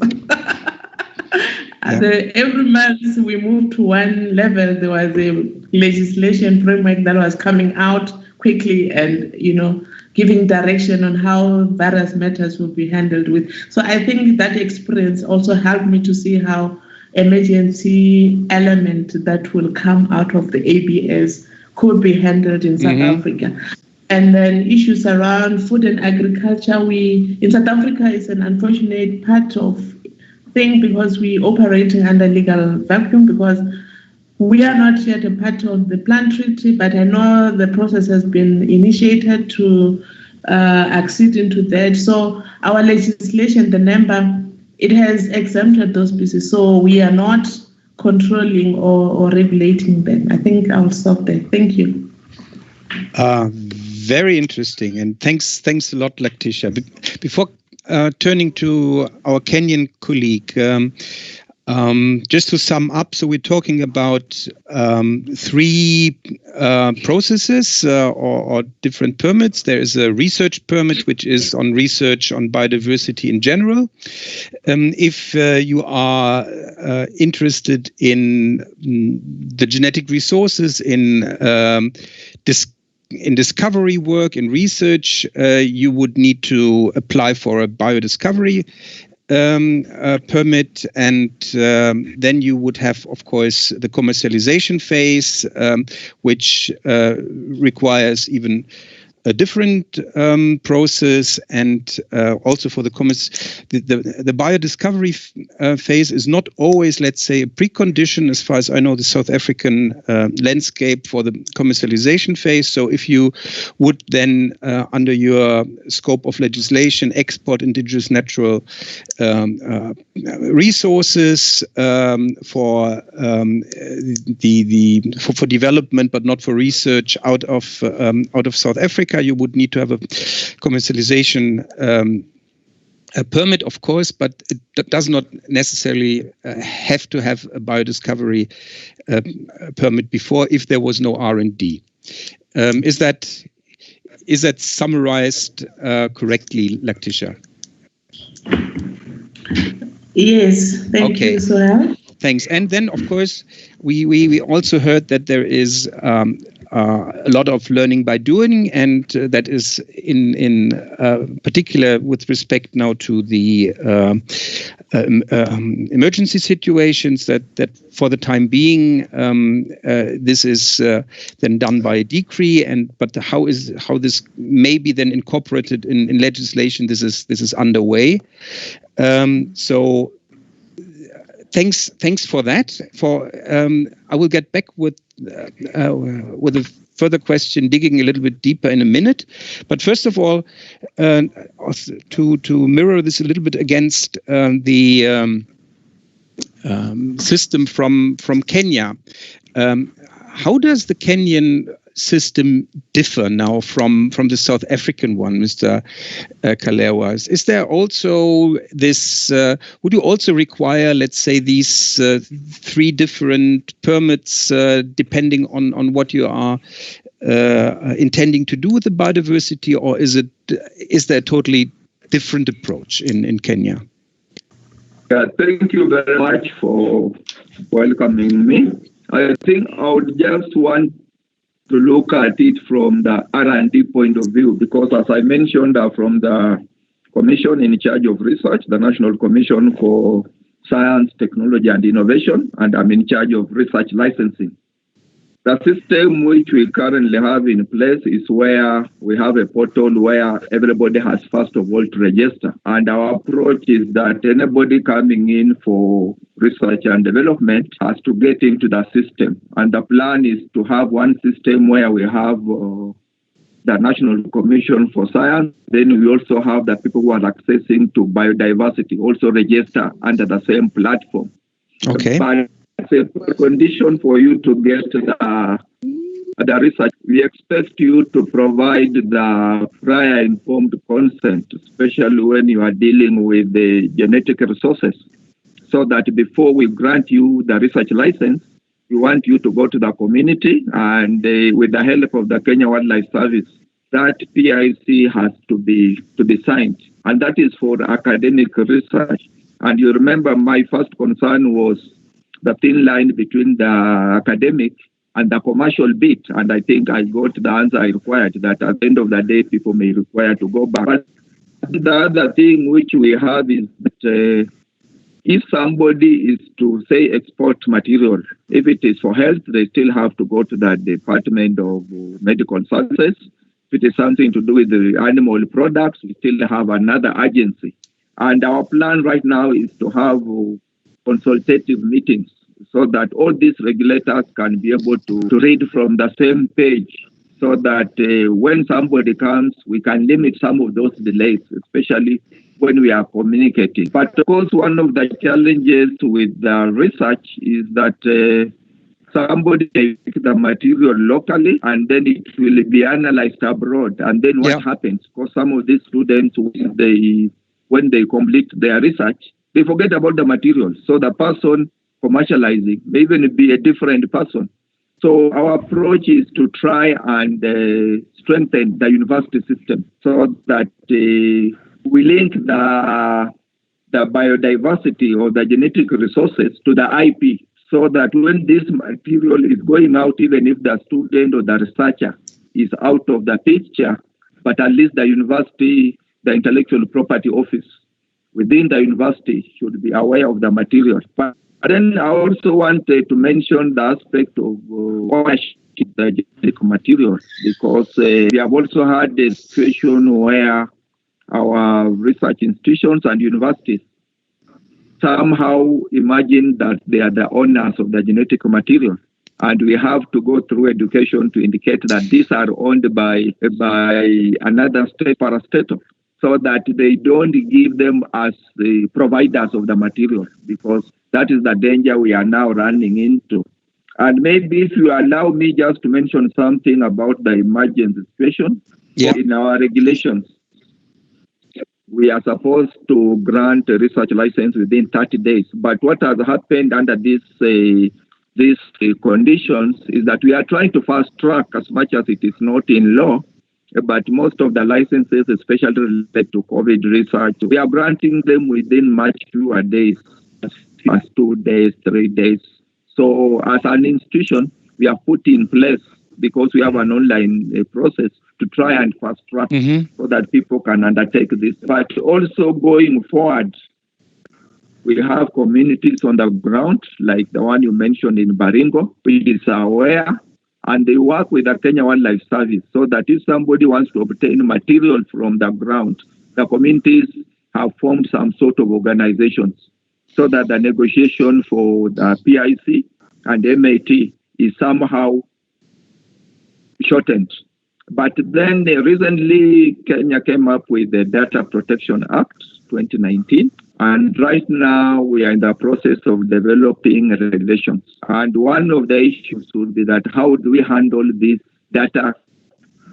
Every month we moved to one level. There was a legislation framework that was coming out quickly and, giving direction on how various matters will be handled with. So I think that experience also helped me to see how emergency element that will come out of the ABS could be handled in South Africa. And then issues around food and agriculture. In South Africa, it's an unfortunate part of thing because we operating under legal vacuum because we are not yet a part of the plant treaty, but I know the process has been initiated to accede into that. So our legislation, the number, it has exempted those species. So we are not controlling or regulating them. I think I'll stop there. Thank you. Very interesting, and thanks a lot, Lactitia. Before turning to our Kenyan colleague, just to sum up, so we're talking about 3 processes or different permits. There is a research permit, which is on research on biodiversity in general. If you are interested in the genetic resources, in discovery work, in research, you would need to apply for a biodiscovery permit, and then you would have, of course, the commercialization phase, which requires even a different process, and also for the biodiscovery phase is not always, let's say, a precondition, as far as I know, the South African landscape for the commercialization phase. So if you would then, under your scope of legislation, export indigenous natural resources for for development, but not for research out of South Africa, you would need to have a commercialization a permit, of course, but it does not necessarily have to have a biodiscovery permit before if there was no R&D. Is that summarized correctly, Lactitia? Yes, thank you, Sohel. Thanks. And then, of course, we also heard that there is a lot of learning by doing, and that is in particular with respect now to the emergency situations, that for the time being this is then done by a decree, but how this may be then incorporated in legislation, this is underway. So thanks for that. I will get back with a further question, digging a little bit deeper in a minute. But first of all, to mirror this a little bit against the system from Kenya, how does the Kenyan system differ now from the South African one, Mr. Kalewa? Is there also this, would you also require, let's say, these 3 different permits depending on what you are intending to do with the biodiversity, or is there a totally different approach in Kenya? Thank you very much for welcoming me. I think I would just want to look at it from the R&D point of view, because as I mentioned, from the commission in charge of research, the National Commission for Science, Technology and Innovation, and I'm in charge of research licensing. The system which we currently have in place is where we have a portal where everybody has first of all to register. And our approach is that anybody coming in for research and development has to get into the system. And the plan is to have one system where we have the National Commission for Science. Then we also have the people who are accessing to biodiversity also register under the same platform. Okay. But a condition for you to get the research, we expect you to provide the prior informed consent, especially when you are dealing with the genetic resources, so that before we grant you the research license, we want you to go to the community and with the help of the Kenya Wildlife Service, that PIC has to be signed, and that is for academic research. And you remember my first concern was the thin line between the academic and the commercial bit. And I think I got the answer I required, that at the end of the day, people may require to go back. But the other thing which we have is that if somebody is to, say, export material, if it is for health, they still have to go to the Department of Medical Services. If it is something to do with the animal products, we still have another agency. And our plan right now is to have consultative meetings so that all these regulators can be able to read from the same page, so that when somebody comes, we can limit some of those delays, especially when we are communicating. But of course, one of the challenges with the research is that somebody takes the material locally and then it will be analyzed abroad. And then what happens? Because some of these students, when they complete their research, they forget about the material. So the person commercializing may even be a different person. So our approach is to try and strengthen the university system so that we link the biodiversity or the genetic resources to the IP, so that when this material is going out, even if the student or the researcher is out of the picture, but at least the university, the intellectual property office within the university should be aware of the material. But then I also wanted to mention the aspect of ownership of the genetic material, because we have also had a situation where our research institutions and universities somehow imagine that they are the owners of the genetic material. And we have to go through education to indicate that these are owned by another state parastatal, so that they don't give them as the providers of the material, because that is the danger we are now running into. And maybe if you allow me just to mention something about the emergency situation in our regulations. We are supposed to grant a research license within 30 days. But what has happened under these conditions is that we are trying to fast track as much as it is not in law. But most of the licenses, especially related to COVID research, we are granting them within much fewer days, as 2 days, 3 days. So as an institution, we have put in place, because we have an online process, to try and fast track so that people can undertake this. But also going forward, we have communities on the ground, like the one you mentioned in Baringo, which is aware, and they work with the Kenya Wildlife Service, so that if somebody wants to obtain material from the ground, the communities have formed some sort of organizations, so that the negotiation for the PIC and MAT is somehow shortened. But then recently, Kenya came up with the Data Protection Act 2019. And right now, we are in the process of developing regulations. And one of the issues would be that how do we handle this data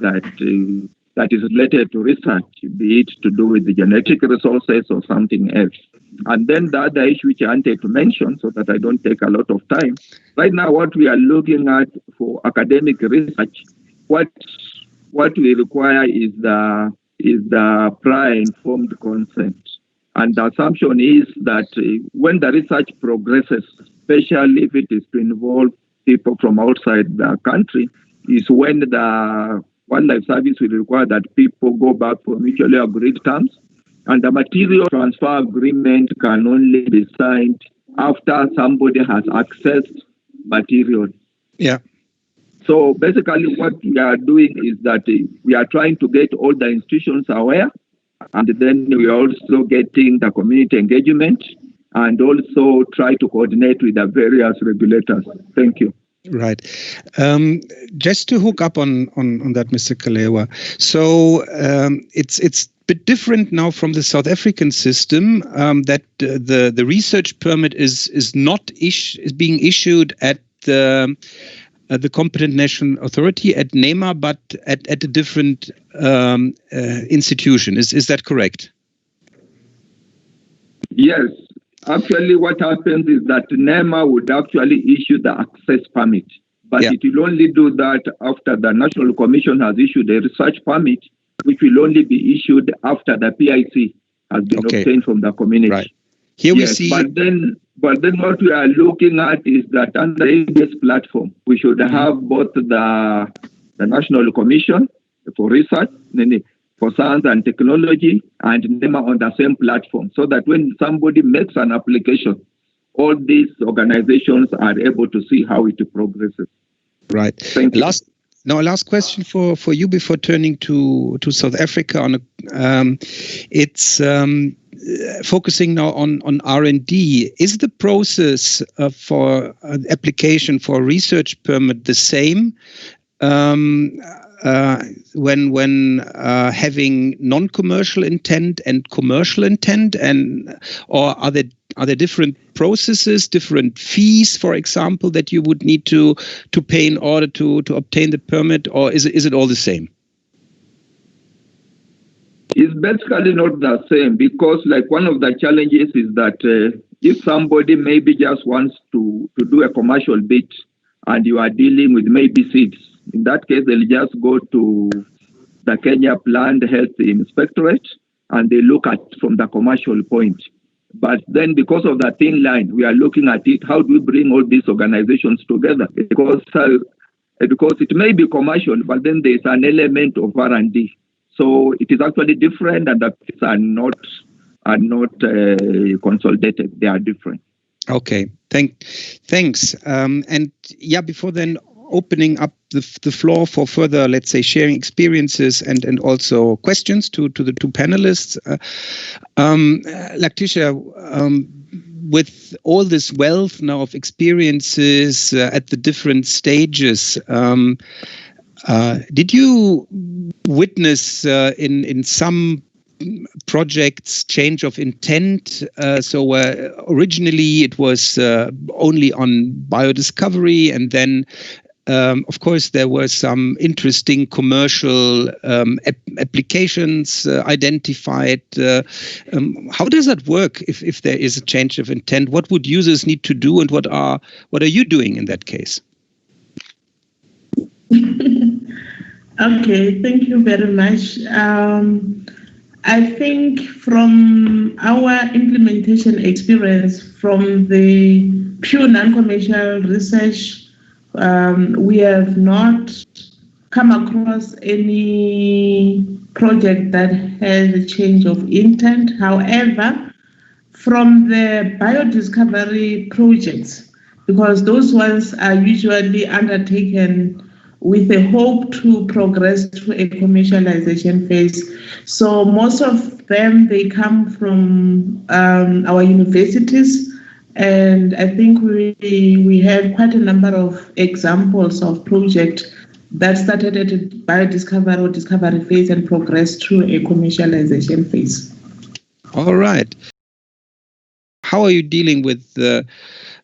that is related to research, be it to do with the genetic resources or something else. And then the other issue which I wanted to mention, so that I don't take a lot of time. Right now, what we are looking at for academic research, what we require is the prior informed consent. And the assumption is that when the research progresses, especially if it is to involve people from outside the country, is when the Wildlife Service will require that people go back for mutually agreed terms. And the material transfer agreement can only be signed after somebody has accessed material. Yeah. So basically what we are doing is that we are trying to get all the institutions aware, and then we are also getting the community engagement and also try to coordinate with the various regulators. Thank you. Right. Just to hook up on that, Mr. Kalewa. So it's a bit different now from the South African system, that the research permit is being issued at the competent national authority at NEMA, but at a different institution. Is that correct? Yes. Actually, what happens is that NEMA would actually issue the access permit, but it will only do that after the National Commission has issued a research permit, which will only be issued after the PIC has been obtained from the community. Right. Here we see. But then what we are looking at is that under the ABS platform, we should have both the National Commission for Research, for Science and Technology, and NEMA on the same platform, so that when somebody makes an application, all these organizations are able to see how it progresses. Right. Thank you. Last question for you before turning to South Africa. It's focusing now on R&D. Is the process for an application for a research permit the same when having non-commercial intent and commercial intent, or are there different processes, different fees, for example, that you would need to pay in order to obtain the permit, or is it all the same? It's basically not the same, because like one of the challenges is that if somebody maybe just wants to do a commercial bit and you are dealing with maybe seeds, in that case, they'll just go to the Kenya Plant Health Inspectorate and they look at from the commercial point. But then because of the thin line, we are looking at it, how do we bring all these organizations together? Because it may be commercial, but then there's an element of R&D. So it is actually different, and the things are not consolidated. They are different. Okay, thanks. And before then opening up the floor for further, let's say, sharing experiences and also questions to the two panelists. Laktisha, with all this wealth now of experiences at the different stages, did you witness in some projects change of intent? So originally it was only on biodiscovery, and then of course there were some interesting commercial applications identified. How does that work if there is a change of intent? What would users need to do, and what are you doing in that case? Okay, thank you very much. I think from our implementation experience from the pure non-commercial research, we have not come across any project that has a change of intent. However, from the biodiscovery projects, because those ones are usually undertaken with a hope to progress to a commercialization phase. So most of them, they come from our universities, and I think we have quite a number of examples of projects that started at a biodiscovery or discovery phase and progressed to a commercialization phase. All right. How are you dealing with the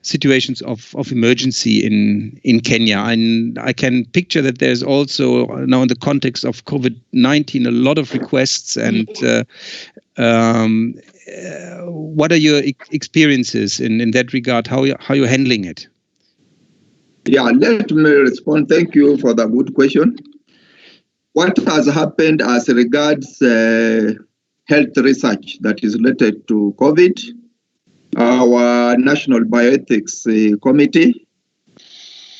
situations of emergency in Kenya? And I can picture that there's also now in the context of COVID-19 a lot of requests. And what are your experiences in that regard? How you're handling it? Yeah, let me respond. Thank you for the good question. What has happened as regards health research that is related to COVID? Our National Bioethics Committee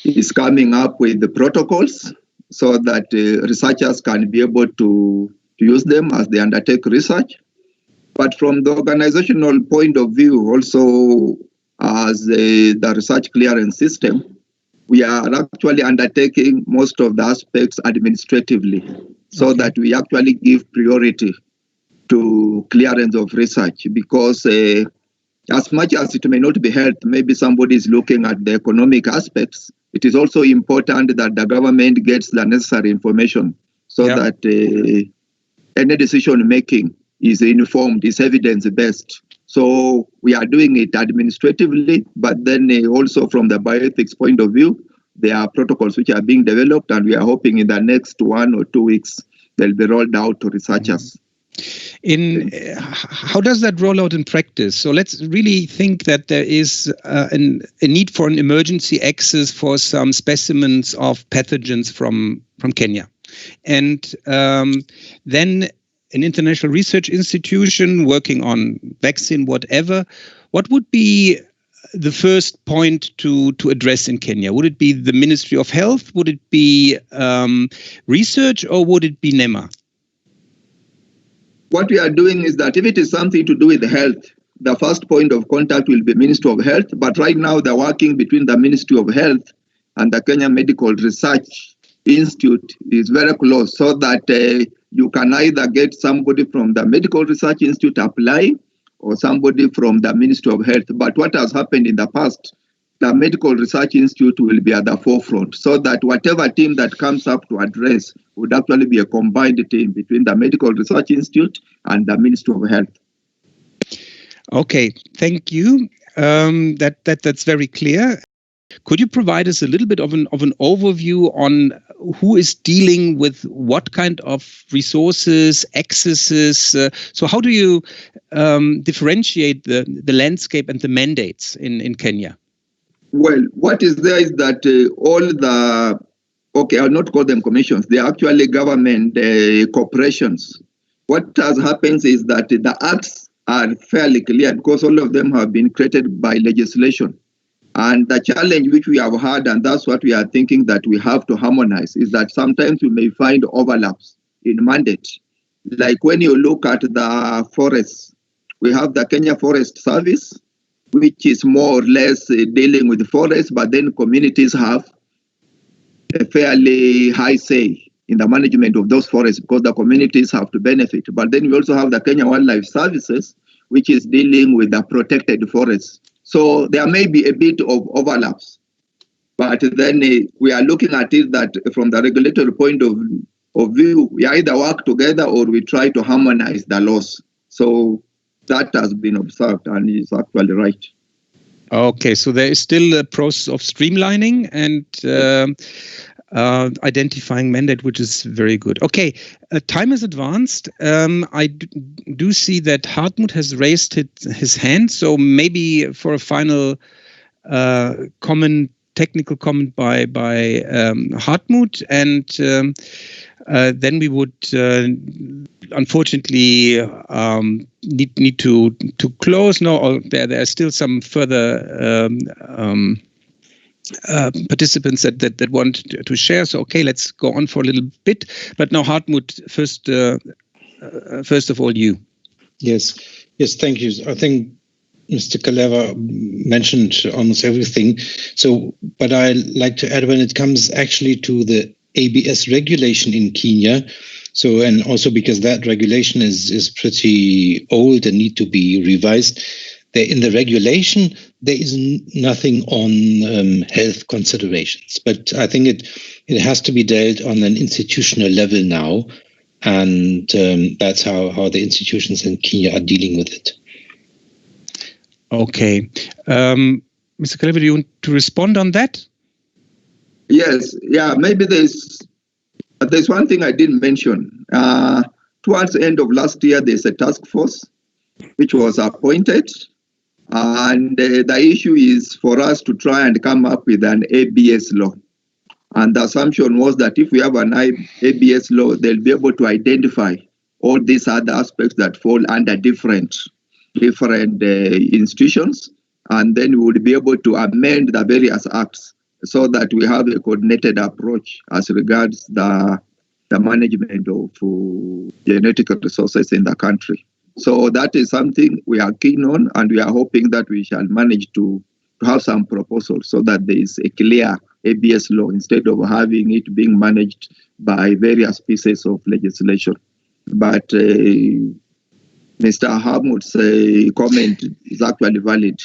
is coming up with the protocols so that researchers can be able to use them as they undertake research. But from the organizational point of view, also as the research clearance system, we are actually undertaking most of the aspects administratively, so that we actually give priority to clearance of research, because as much as it may not be health, maybe somebody is looking at the economic aspects. It is also important that the government gets the necessary information so that any decision making is informed, is evidence-based. So we are doing it administratively, but then also from the bioethics point of view, there are protocols which are being developed, and we are hoping in the next 1 or 2 weeks they'll be rolled out to researchers. How does that roll out in practice? So let's really think that there is a need for an emergency access for some specimens of pathogens from Kenya. And then an international research institution working on vaccine, whatever, what would be the first point to address in Kenya? Would it be the Ministry of Health? Would it be research, or would it be NEMA? What we are doing is that if it is something to do with health, the first point of contact will be Ministry of Health. But right now, the working between the Ministry of Health and the Kenya Medical Research Institute is very close, so that you can either get somebody from the Medical Research Institute apply, or somebody from the Ministry of Health. But what has happened in the past, the Medical Research Institute will be at the forefront, so that whatever team that comes up to address would actually be a combined team between the Medical Research Institute and the Ministry of Health. Okay, thank you. That's very clear. Could you provide us a little bit of an overview on who is dealing with what kind of resources, accesses? So how do you differentiate the landscape and the mandates in Kenya? Well, what is there is that all the, I'll not call them commissions, they are actually government corporations. What has happened is that the acts are fairly clear, because all of them have been created by legislation. And the challenge which we have had, and that's what we are thinking that we have to harmonize, is that sometimes we may find overlaps in mandate. Like when you look at the forests, we have the Kenya Forest Service, which is more or less dealing with the forest, but then communities have a fairly high say in the management of those forests, because the communities have to benefit. But then we also have the Kenya Wildlife Services, which is dealing with the protected forests. So there may be a bit of overlaps, but then we are looking at it that from the regulatory point of view, we either work together or we try to harmonize the laws. So that has been observed and is actually right. Okay, so there is still a process of streamlining and identifying mandate, which is very good. Okay, time is advanced. I do see that Hartmut has raised his hand, so maybe for a final technical comment by Hartmut, and then we would unfortunately need to close. No, there are still some further participants that want to share. So, okay, let's go on for a little bit. But now, Hartmut, first of all, you. Yes, thank you. I think Mr. Kaleva mentioned almost everything. So, but I like to add when it comes actually to the ABS regulation in Kenya. So, and also because that regulation is pretty old and need to be revised. In the regulation, there is nothing on health considerations, but I think it has to be dealt on an institutional level now, and that's how the institutions in Kenya are dealing with it. Okay. Mr. Kaleva, do you want to respond on that? Yes. Yeah, maybe there's one thing I didn't mention. Towards the end of last year, there's a task force which was appointed. And the issue is for us to try and come up with an ABS law. And the assumption was that if we have an ABS law, they'll be able to identify all these other aspects that fall under different institutions. And then we would be able to amend the various acts so that we have a coordinated approach as regards the management of genetic resources in the country. So that is something we are keen on, and we are hoping that we shall manage to have some proposals so that there is a clear ABS law instead of having it being managed by various pieces of legislation. But Mr. Hamud's comment is actually valid.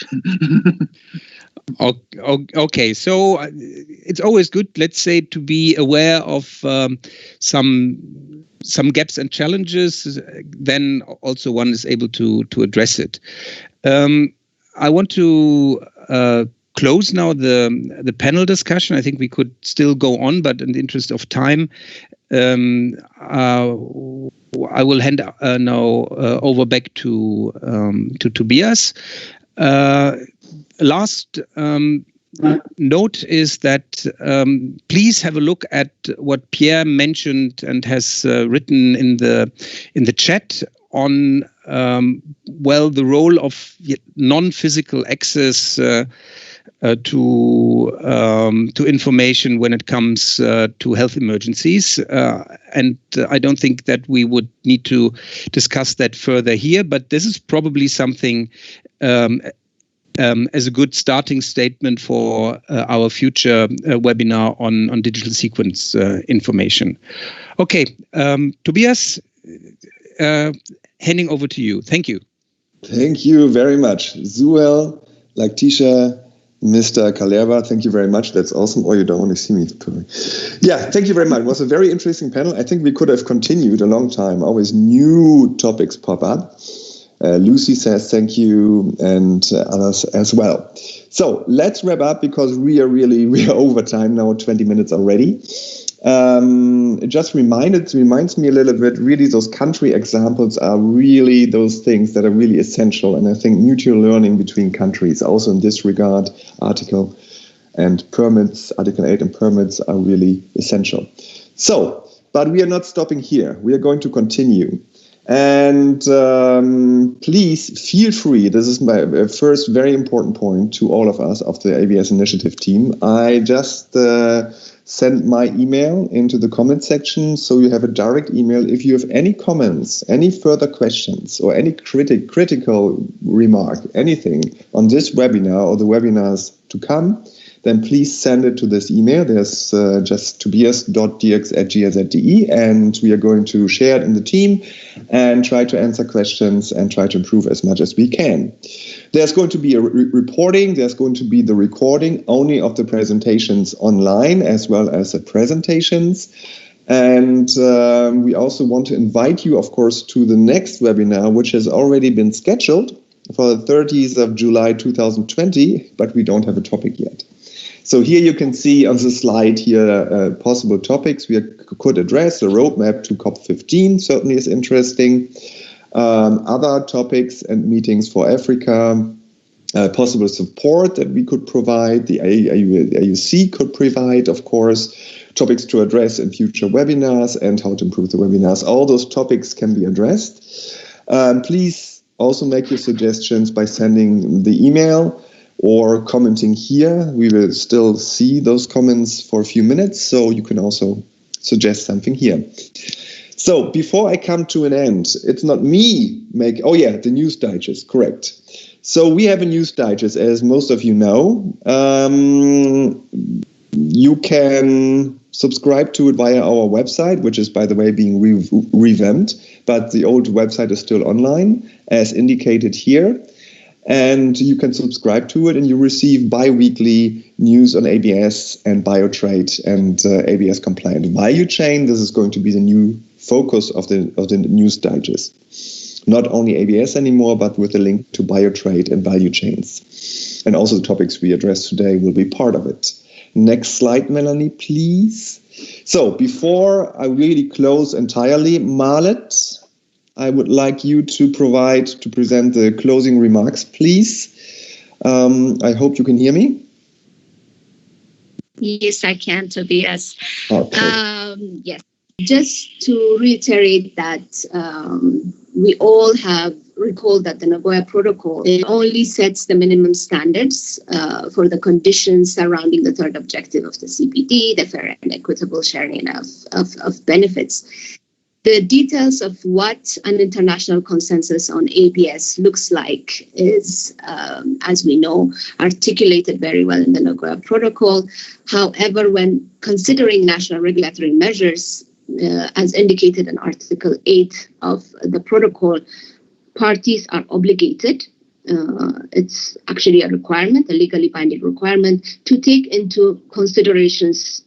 Okay, so it's always good, let's say, to be aware of some gaps and challenges. Then also one is able to address it. I want to close now the panel discussion. I think we could still go on, but in the interest of time, I will hand now over back to Tobias. Last note is that please have a look at what Pierre mentioned and has written in the chat on the role of non-physical access to information when it comes to health emergencies. And I don't think that we would need to discuss that further here, but this is probably something as a good starting statement for our future webinar on digital sequence information. Okay, Tobias, handing over to you. Thank you. Thank you very much. Zuel, Laktisha, Mr. Kalerva, thank you very much. That's awesome. Oh, you don't want to see me. Yeah, thank you very much. It was a very interesting panel. I think we could have continued a long time. Always new topics pop up. Lucy says thank you, and others as well. So let's wrap up because we are over time now, 20 minutes already. It just reminds me a little bit, really those country examples are really those things that are really essential. And I think mutual learning between countries, also in this regard, Article 8 and permits are really essential. So, but we are not stopping here. We are going to continue. And please feel free, this is my first very important point to all of us of the ABS initiative team. I just send my email into the comment section, so you have a direct email. If you have any comments, any further questions, or any critical remark, anything on this webinar or the webinars to come, then please send it to this email. There's just tobias.dx@gz.de, and we are going to share it in the team and try to answer questions and try to improve as much as we can. There's going to be a reporting. There's going to be the recording only of the presentations online as well as the presentations. And we also want to invite you, of course, to the next webinar, which has already been scheduled for the 30th of July 2020, but we don't have a topic yet. So here you can see on the slide here possible topics we could address. The roadmap to COP15 certainly is interesting. Other topics and meetings for Africa, possible support that we could provide, the AUC could provide, of course, topics to address in future webinars and how to improve the webinars. All those topics can be addressed. Please also make your suggestions by sending the email or commenting here. We will still see those comments for a few minutes, so you can also suggest something here. So before I come to an end, it's not me the news digest, correct. So we have a news digest, as most of you know. You can subscribe to it via our website, which is, by the way, being revamped, but the old website is still online, as indicated here. And you can subscribe to it, and you receive bi-weekly news on ABS and biotrade and ABS compliant value chain. This is going to be the new focus of the news digest. Not only ABS anymore, but with a link to biotrade and value chains. And also the topics we address today will be part of it. Next slide, Melanie, please. So before I really close entirely, Marlet, I would like you to present the closing remarks, please. I hope you can hear me. Yes, I can, Tobias. Okay. Yes, just to reiterate that we all have recalled that the Nagoya Protocol only sets the minimum standards for the conditions surrounding the third objective of the CPD, the fair and equitable sharing of benefits. The details of what an international consensus on ABS looks like is, as we know, articulated very well in the Nagoya Protocol. However, when considering national regulatory measures, as indicated in Article 8 of the protocol, parties are obligated, it's actually a requirement, a legally binding requirement, to take into considerations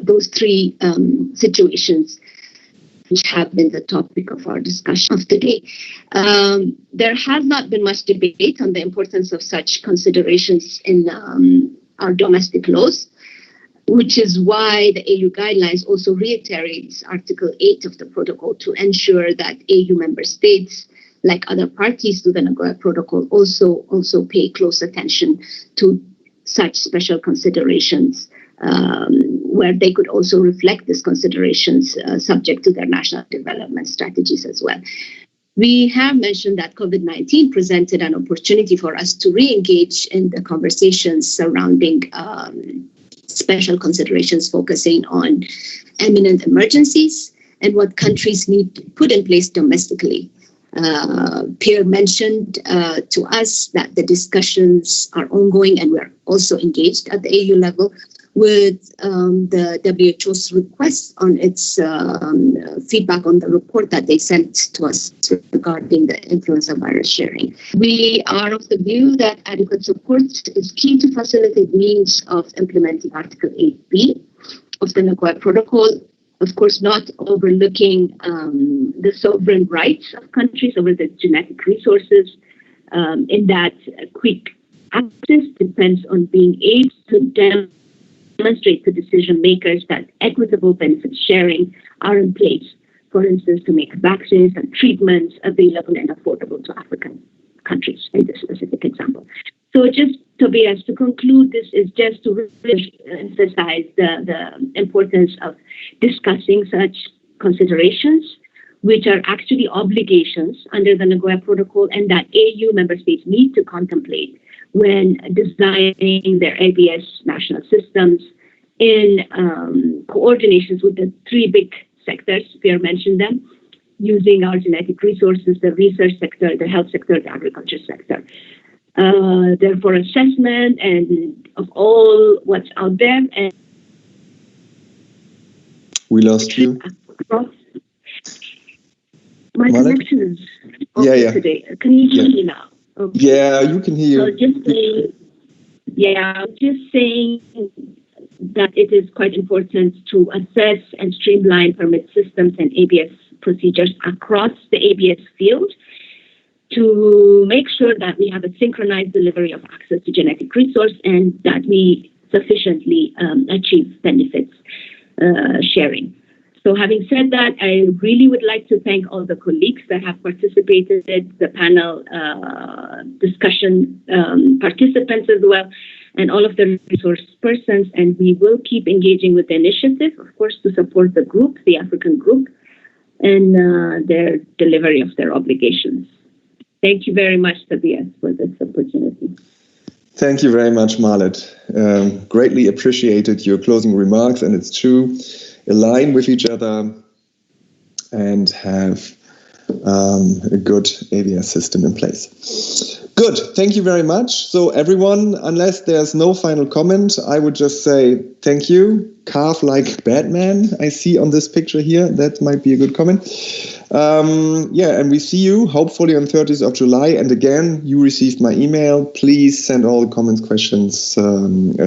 those three situations which have been the topic of our discussion of today. There has not been much debate on the importance of such considerations in our domestic laws, which is why the AU guidelines also reiterates Article 8 of the protocol to ensure that AU member states, like other parties to the Nagoya Protocol, also pay close attention to such special considerations, where they could also reflect these considerations subject to their national development strategies as well. We have mentioned that COVID-19 presented an opportunity for us to re-engage in the conversations surrounding special considerations focusing on imminent emergencies and what countries need to put in place domestically. Pierre mentioned to us that the discussions are ongoing and we're also engaged at the AU level with the WHO's request on its feedback on the report that they sent to us regarding the influenza virus sharing. We are of the view that adequate support is key to facilitate means of implementing Article 8b of the Nagoya Protocol, of course not overlooking the sovereign rights of countries over the genetic resources, in that quick access depends on being able to demonstrate to decision makers that equitable benefit sharing are in place, for instance, to make vaccines and treatments available and affordable to African countries, in this specific example. So just, Tobias, to conclude, this is just to really emphasize the importance of discussing such considerations, which are actually obligations under the Nagoya Protocol, and that AU member states need to contemplate when designing their ABS national systems in coordinations with the three big sectors, Pierre mentioned them, using our genetic resources, the research sector, the health sector, the agriculture sector. Therefore, assessment and of all what's out there. And we lost you. My connection is okay today. Can you hear me now? Okay. Yeah, you can hear. So just saying that it is quite important to assess and streamline permit systems and ABS procedures across the ABS field to make sure that we have a synchronized delivery of access to genetic resource and that we sufficiently achieve benefits sharing. So having said that, I really would like to thank all the colleagues that have participated, the panel discussion participants as well, and all of the resource persons. And we will keep engaging with the initiative, of course, to support the group, the African group, and their delivery of their obligations. Thank you very much, Tobias, for this opportunity. Thank you very much, Marlet. Greatly appreciated your closing remarks, and it's true, align with each other and have a good ABS system in place. Good, thank you very much. So everyone, unless there's no final comment, I would just say thank you. Carve like Batman, I see on this picture here. That might be a good comment. And we see you hopefully on 30th of July. And again, you received my email. Please send all the comments, questions,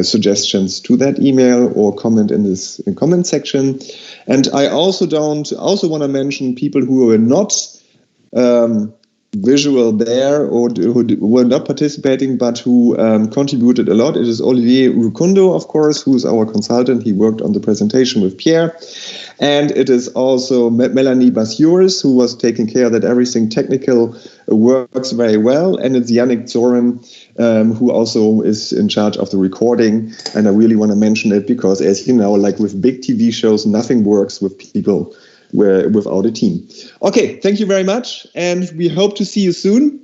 suggestions to that email or comment in this comment section. And I also want to mention people who are not visual there or who were not participating but who contributed a lot. It is Olivier Rukundo, of course, who's our consultant. He worked on the presentation with Pierre. And it is also Melanie Basiuris, who was taking care that everything technical works very well. And it's Yannick Zorin, who also is in charge of the recording. And I really want to mention it because, as you know, like with big TV shows, nothing works with people without a team. Okay, thank you very much. And we hope to see you soon.